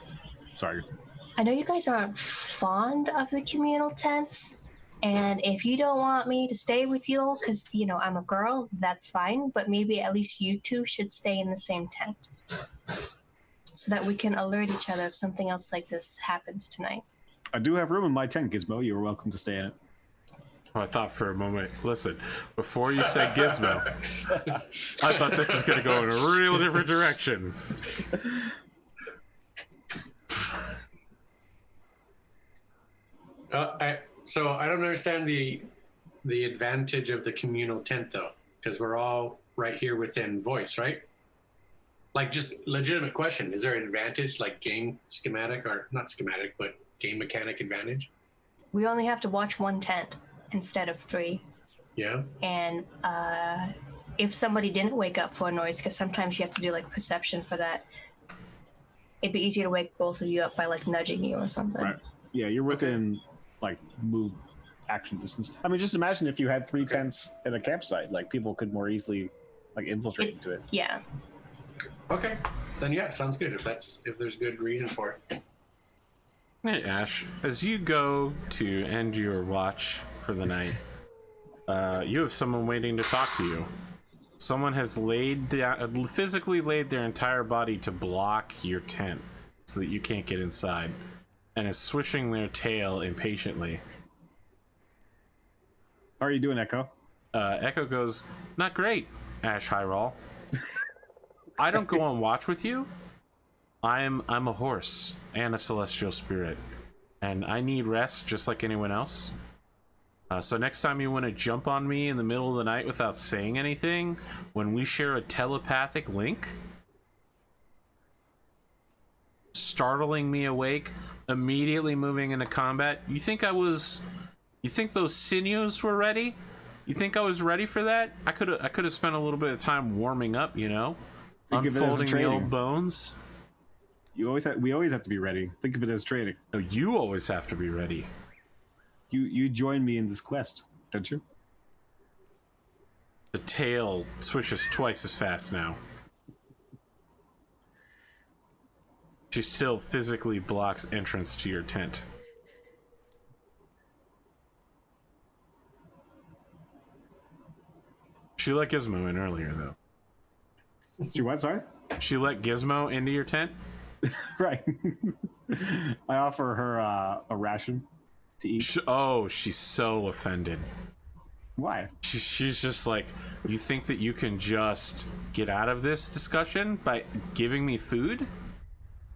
Sorry. I know you guys aren't fond of the communal tents, and if you don't want me to stay with you because, you know, I'm a girl, that's fine, but maybe at least you two should stay in the same tent so that we can alert each other if something else like this happens tonight. I do have room in my tent, Gizmo. You are welcome to stay in it. Oh, I thought for a moment, listen, before you said Gizmo, I thought this is going to go in a real different direction. So I don't understand the advantage of the communal tent though, because we're all right here within voice, right? Like, just legitimate question: is there an advantage, like game schematic or not schematic, but game mechanic advantage? We only have to watch one tent instead of 3. Yeah. And if somebody didn't wake up for a noise, because sometimes you have to do like perception for that, it'd be easier to wake both of you up by like nudging you or something. Right. Yeah, you're within move action distance. I mean, just imagine if you had 3 tents at a campsite, people could more easily infiltrate into it. Yeah. Okay. Then yeah, sounds good. If there's good reason for it. Hey, Ashe, as you go to end your watch for the night, you have someone waiting to talk to you. Someone has physically laid their entire body to block your tent so that you can't get inside. and is swishing their tail impatiently. How are you doing, Echo? Echo goes, "Not great, Ashe Heiral. I don't go on watch with you. I'm a horse and a celestial spirit, and I need rest just like anyone else. So next time you want to jump on me in the middle of the night without saying anything, when we share a telepathic link, startling me awake, immediately moving into combat, you think those sinews were ready? You think I was ready for that? I could have spent a little bit of time warming up, you know, unfolding the old bones." We always have to be ready. Think of it as training. No, you always have to be ready. You join me in this quest, don't you? The tail swishes twice as fast now. She still physically blocks entrance to your tent. She let Gizmo in earlier, though. She what, sorry? She let Gizmo into your tent? Right. I offer her a ration to eat. She's so offended. Why? She's just like, you think that you can just get out of this discussion by giving me food?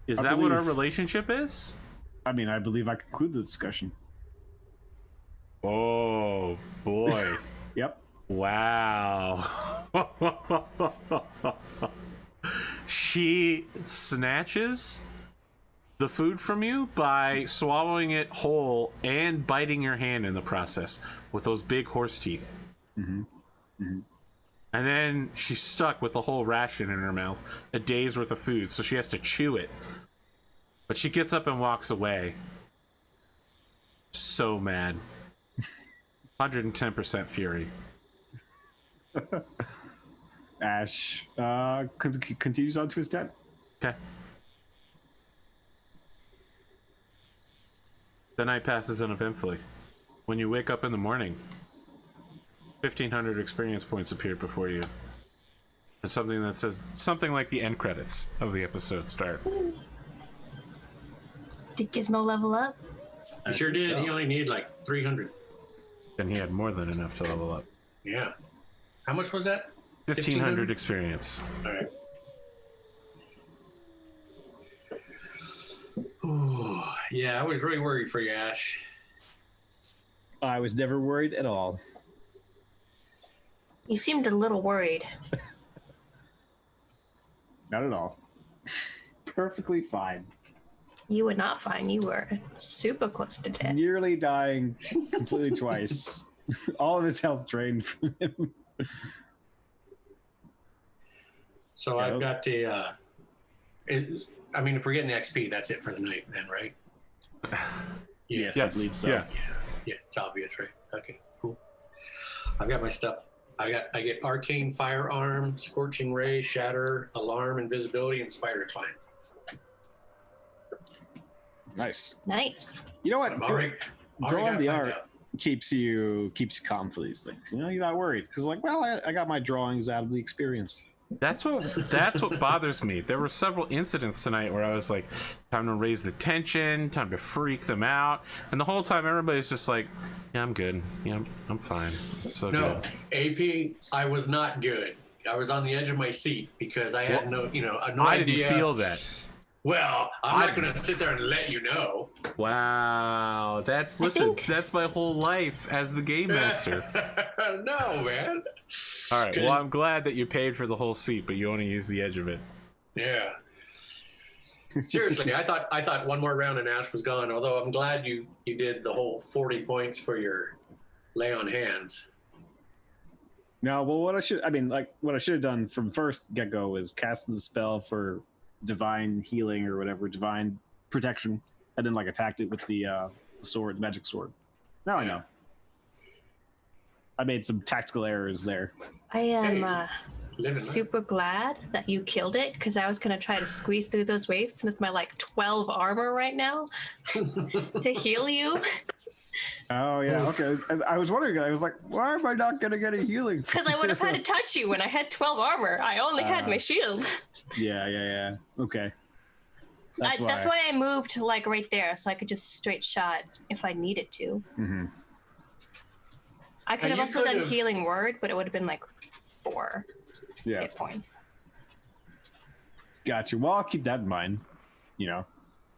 Is that what our relationship is? I mean, I believe I conclude the discussion. Oh, boy. Yep. Wow. She snatches the food from you by swallowing it whole and biting your hand in the process with those big horse teeth. Mm-hmm. Mm-hmm. And then she's stuck with the whole ration in her mouth, a day's worth of food, so she has to chew it. But she gets up and walks away. So mad. 110% fury. Ashe continues on to his tent. Okay. The night passes uneventfully. When you wake up in the morning, 1,500 experience points appear before you. And something that says something like the end credits of the episode start. Did Gizmo level up? He sure did. So. He only needed like 300. Then he had more than enough to level up. Yeah. How much was that? 1,500 experience. All right. Ooh, yeah, I was really worried for you, Ashe. I was never worried at all. You seemed a little worried. Not at all. Perfectly fine. You were not fine. You were super close to death. Nearly dying completely twice. All of his health drained from him. So I've got to, I mean, if we're getting XP, that's it for the night then, right? Yes, I believe so. Yeah. Yeah, it's obvious, right? Okay, cool. I've got my stuff. I get Arcane Firearm, Scorching Ray, Shatter, Alarm, Invisibility, and Spider Climb. Nice. Nice. You know what? Drawing the art keeps you calm for these things. You know, you're not worried because, like, well, I got my drawings out of the experience. That's what bothers me. There were several incidents tonight where I was like, time to raise the tension, time to freak them out, and the whole time everybody's just like, yeah, I'm good. Yeah, I'm fine. So no, good. AP, I was not good. I was on the edge of my seat because I had no idea. I didn't feel that. Well, I'm not going to sit there and let you know. Wow, that's my whole life as the game master. No, man. All right. Well, I'm glad that you paid for the whole seat, but you only used the edge of it. Yeah. Seriously, I thought one more round and Ashe was gone. Although I'm glad you did the whole 40 points for your lay on hands. No, well, what I should have done from first get go was cast the spell for divine healing or whatever, divine protection, and then like attacked it with the sword, the magic sword. Now I know. I made some tactical errors there. I am super glad that you killed it because I was going to try to squeeze through those wastes with my like 12 armor right now to heal you. Oh yeah, okay. I was wondering. I was like, why am I not going to get a healing? Because I would have had to touch you when I had 12 armor. I only had my shield. Yeah. Okay. That's why I moved like right there, so I could just straight shot if I needed to. Mm-hmm. I could have also done healing word, but it would have been like 4 hit points. Gotcha. Well, I'll keep that in mind. You know,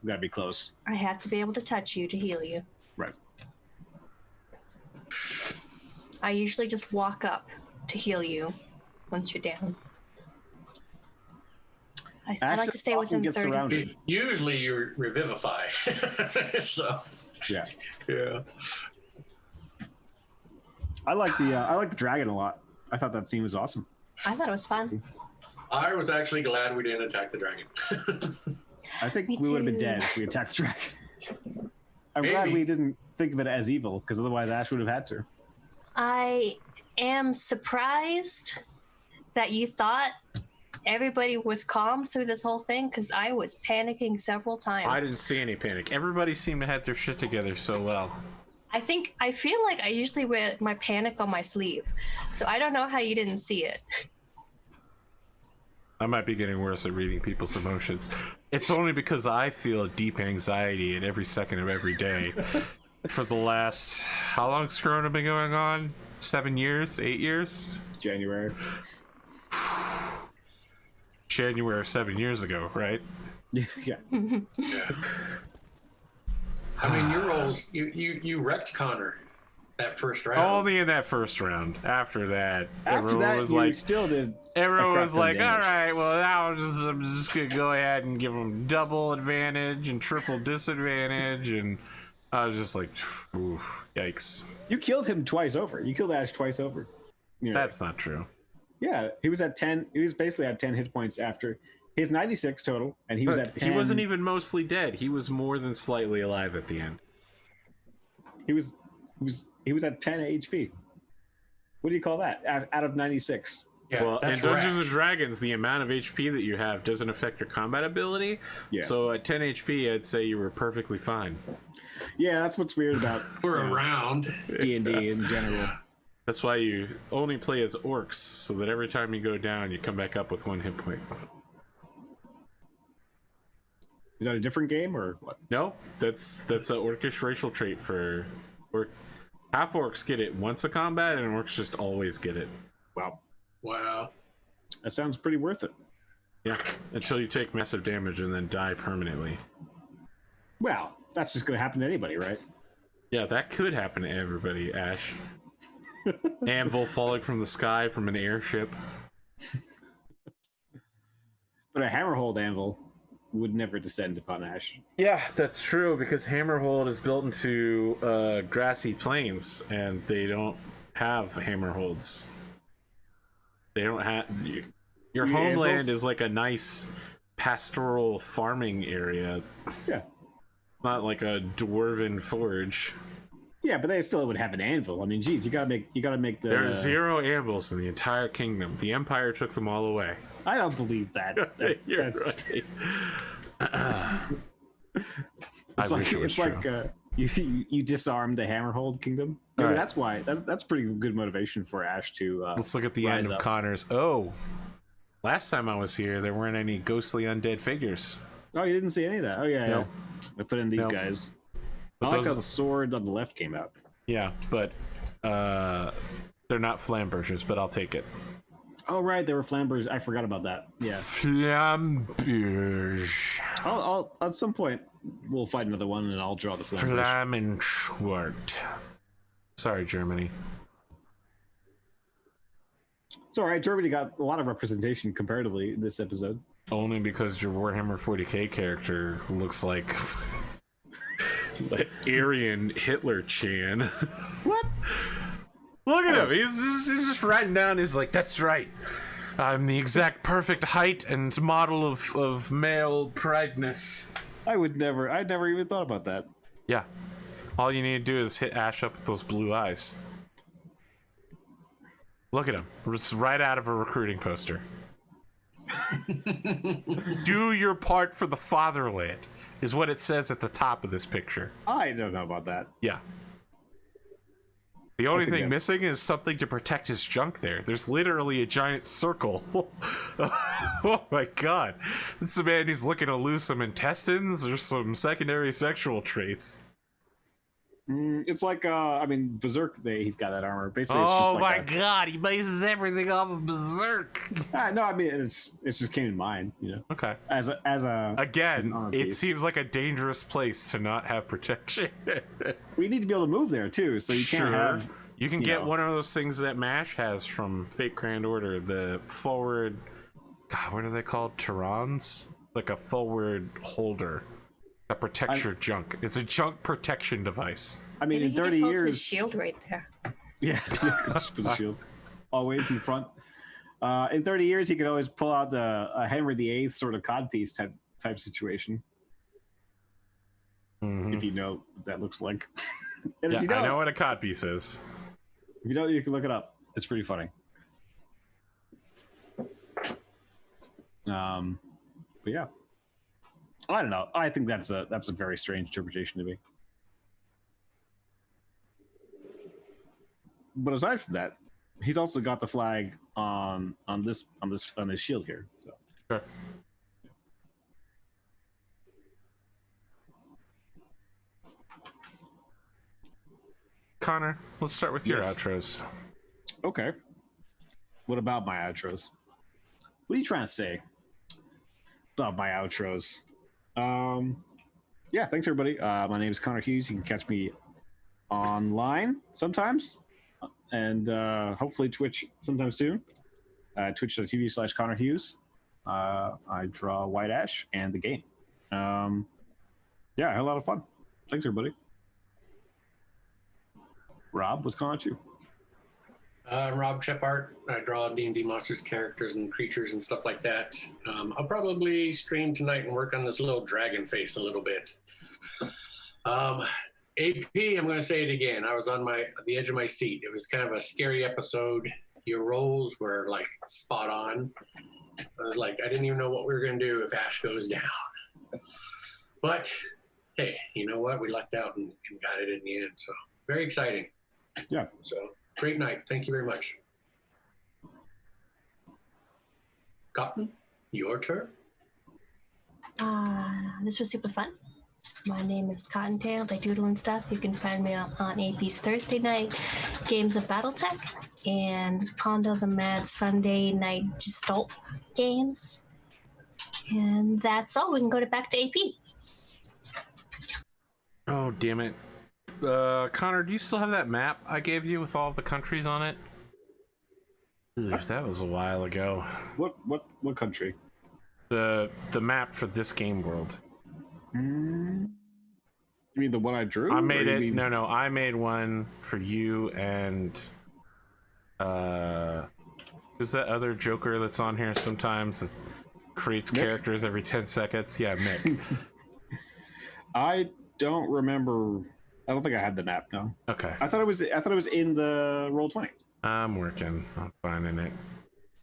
we gotta be close. I have to be able to touch you to heal you. Right. I usually just walk up to heal you once you're down. I like to stay within 30. Surrounded. Usually you revivify. So yeah. I like the dragon a lot. I thought that scene was awesome. I thought it was fun. I was actually glad we didn't attack the dragon. I think we would have been dead if we attacked the dragon. I'm glad we didn't think of it as evil, because otherwise Ashe would have had to. I am surprised that you thought everybody was calm through this whole thing, because I was panicking several times. I didn't see any panic. Everybody seemed to have their shit together so well. I feel like I usually wear my panic on my sleeve, so I don't know how you didn't see it. I might be getting worse at reading people's emotions. It's only because I feel deep anxiety at every second of every day. For the last... How long's Corona been going on? 7 years? 8 years? January 7 years ago, right? Yeah. I mean, your roles, you wrecked Connor that first round. Only in that first round. After that, Everyone was like, still did. Everyone was like, all right, well, now I'm just going to go ahead and give them double advantage and triple disadvantage. And I was just like, ooh, yikes. You killed him twice over. You killed Ashe twice over. You know. That's not true. Yeah, he was at 10. He was basically at 10 hit points after. He has 96 total, and he was at 10. He wasn't even mostly dead. He was more than slightly alive at the end. He was at 10 HP. What do you call that? Out of 96. Yeah, well, in Dungeons and Dragons, the amount of HP that you have doesn't affect your combat ability. Yeah. So at 10 HP, I'd say you were perfectly fine. Yeah, that's what's weird about for a round D&D in general. That's why you only play as orcs, so that every time you go down, you come back up with 1 hit point. Is that a different game or what? No, that's an orcish racial trait for orc. Half orcs get it once a combat, and orcs just always get it. Wow. That sounds pretty worth it. Yeah, until you take massive damage and then die permanently. Well, that's just going to happen to anybody, right? Yeah, that could happen to everybody, Ashe. Anvil falling from the sky from an airship. But a hammerhold anvil would never descend upon Ashe. Yeah, that's true, because Hammerhold is built into grassy plains, and they don't have hammerholds. They don't have... Your homeland is like a nice pastoral farming area. Yeah. Not like a dwarven forge. Yeah, but they still would have an anvil. I mean, geez, you gotta make the... There are 0 anvils in the entire kingdom. The Empire took them all away. I don't believe that. You're right. It's like you disarmed the Hammerhold Kingdom. Maybe that's why. That's pretty good motivation for Ashe to. Let's look at the end of Connor's. Oh, last time I was here, there weren't any ghostly undead figures. Oh, you didn't see any of that? Oh yeah, nope. Yeah. I put in these guys. But I like how the sword on the left came out. Yeah, but they're not flambergers, but I'll take it. Oh right, there were flambers. I forgot about that. Yeah. Flamberge. I'll at some point we'll fight another one and I'll draw the flambers. Flammenschwart. Sorry, Germany. It's all right. Germany got a lot of representation comparatively this episode. Only because your Warhammer 40k character looks like Aryan Hitler Chan. What? Look at him. He's just writing down. He's like, that's right. I'm the exact perfect height and model of male prideness. I'd never even thought about that. Yeah. All you need to do is hit Ashe up with those blue eyes. Look at him. It's right out of a recruiting poster. Do your part for the fatherland is what it says at the top of this picture. I don't know about that. Yeah. The only think thing that's- missing is something to protect his junk there. There's literally a giant circle. Oh my god. This is a man who's looking to lose some intestines or some secondary sexual traits. It's like, I mean, Berserk, he's got that armor. Basically, it's just Oh like my god, he bases everything off of Berserk. No, I mean, it's just came in mind, you know. Okay. As an Again, armor it piece. seems like a dangerous place to not have protection. We need to be able to move there too, so you can't have. You can you get know. one of those things that MASH has from Fate Grand Order, the forward. God, what are they called? Tyrans? Like a forward holder that protects your junk. It's a junk protection device. I mean, Maybe in he 30 just holds his years. shield right there. Yeah, just put the shield always in front. In 30 years, he could always pull out a Henry VIII sort of codpiece type situation. Mhm. If you know what that looks like. And Yeah, if you don't, I know what a codpiece is. if you don't, you can look it up. It's pretty funny. But yeah, I don't know. I think that's a very strange interpretation to me. But aside from that, he's also got the flag on his shield here. So Sure. Connor, let's start with your Yes. outros. okay. What about my outros? What are you trying to say about my outros? Yeah, thanks everybody. My name is Connor Hughes. You can catch me online sometimes, and hopefully Twitch sometime soon. Twitch.tv/Connor Hughes. I draw White Ash and the game. Yeah, I had a lot of fun. Thanks everybody. Rob, what's going on with you? I'm robSHEPart. I draw D&D monsters, characters, and creatures and stuff like that. I'll probably stream tonight and work on this little dragon face a little bit. AP, I'm going to say it again. I was on the edge of my seat. It was kind of a scary episode. Your rolls were like spot on. I was like, I didn't even know what we were going to do if Ashe goes down. But hey, you know what? We lucked out and got it in the end. So very exciting. Yeah. So great night. Thank you very much. Cotton, your turn. This was super fun. My name is Cottontailed. I doodle and stuff. You can find me on AP's Thursday night games of BattleTech and Condo the Mad Sunday night Gestalt games. And that's all. We can go back to AP. Oh, damn it. Connor, do you still have that map I gave you with all the countries on it? Ooh, that was a while ago. What country? The map for this game world. You mean the one I drew? I made Or you it. mean- No, I made one for you and who's that other Joker that's on here sometimes that creates Nick? characters every 10 seconds? Yeah, Mick. I don't remember. I don't think I had the map. No, Okay, I thought it was in the Roll20. I'm working on finding it.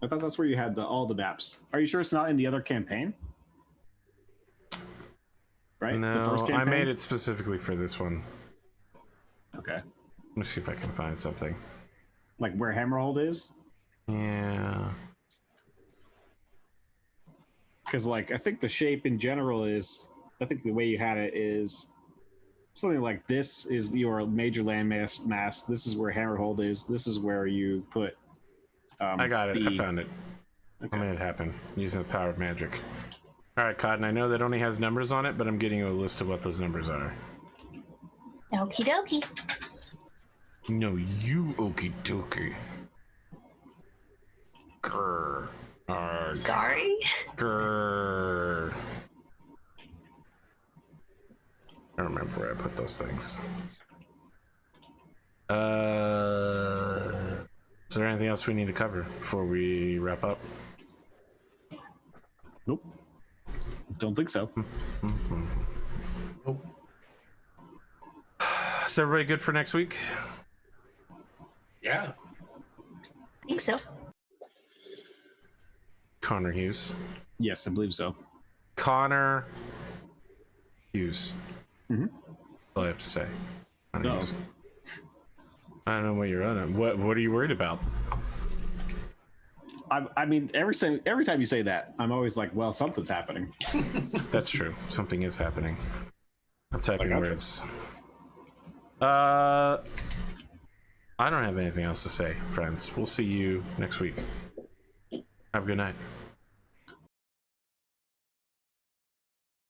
I thought that's where you had all the maps. Are you sure it's not in the other campaign? Right? No, the first campaign? I made it specifically for this one. Okay. Let me see if I can find something. Like where Hammerhold is? Yeah. Because like I think the shape in general is. I think the way you had it is something like this is your major landmass. This is where Hammerhold is. This is where you put. I got it. I found it. Okay. I made it happen using the power of magic. All right, Cotton. I know that only has numbers on it, but I'm getting you a list of what those numbers are. Okie dokie. No, you okie dokie. Grr. Arg. Sorry. Grr. I don't remember where I put those things. Is there anything else we need to cover before we wrap up? Nope. Don't think so. Nope. Is everybody good for next week? Yeah. think so. Connor Hughes. Yes, I believe so. Connor Hughes. Mhm. That's all I have to say. Connor No. Hughes. I don't know what you're on. What are you worried about? I mean, every time you say that, I'm always like, well, something's happening. That's true. Something is happening. I'm typing gotcha. words. I don't have anything else to say, friends. We'll see you next week. Have a good night.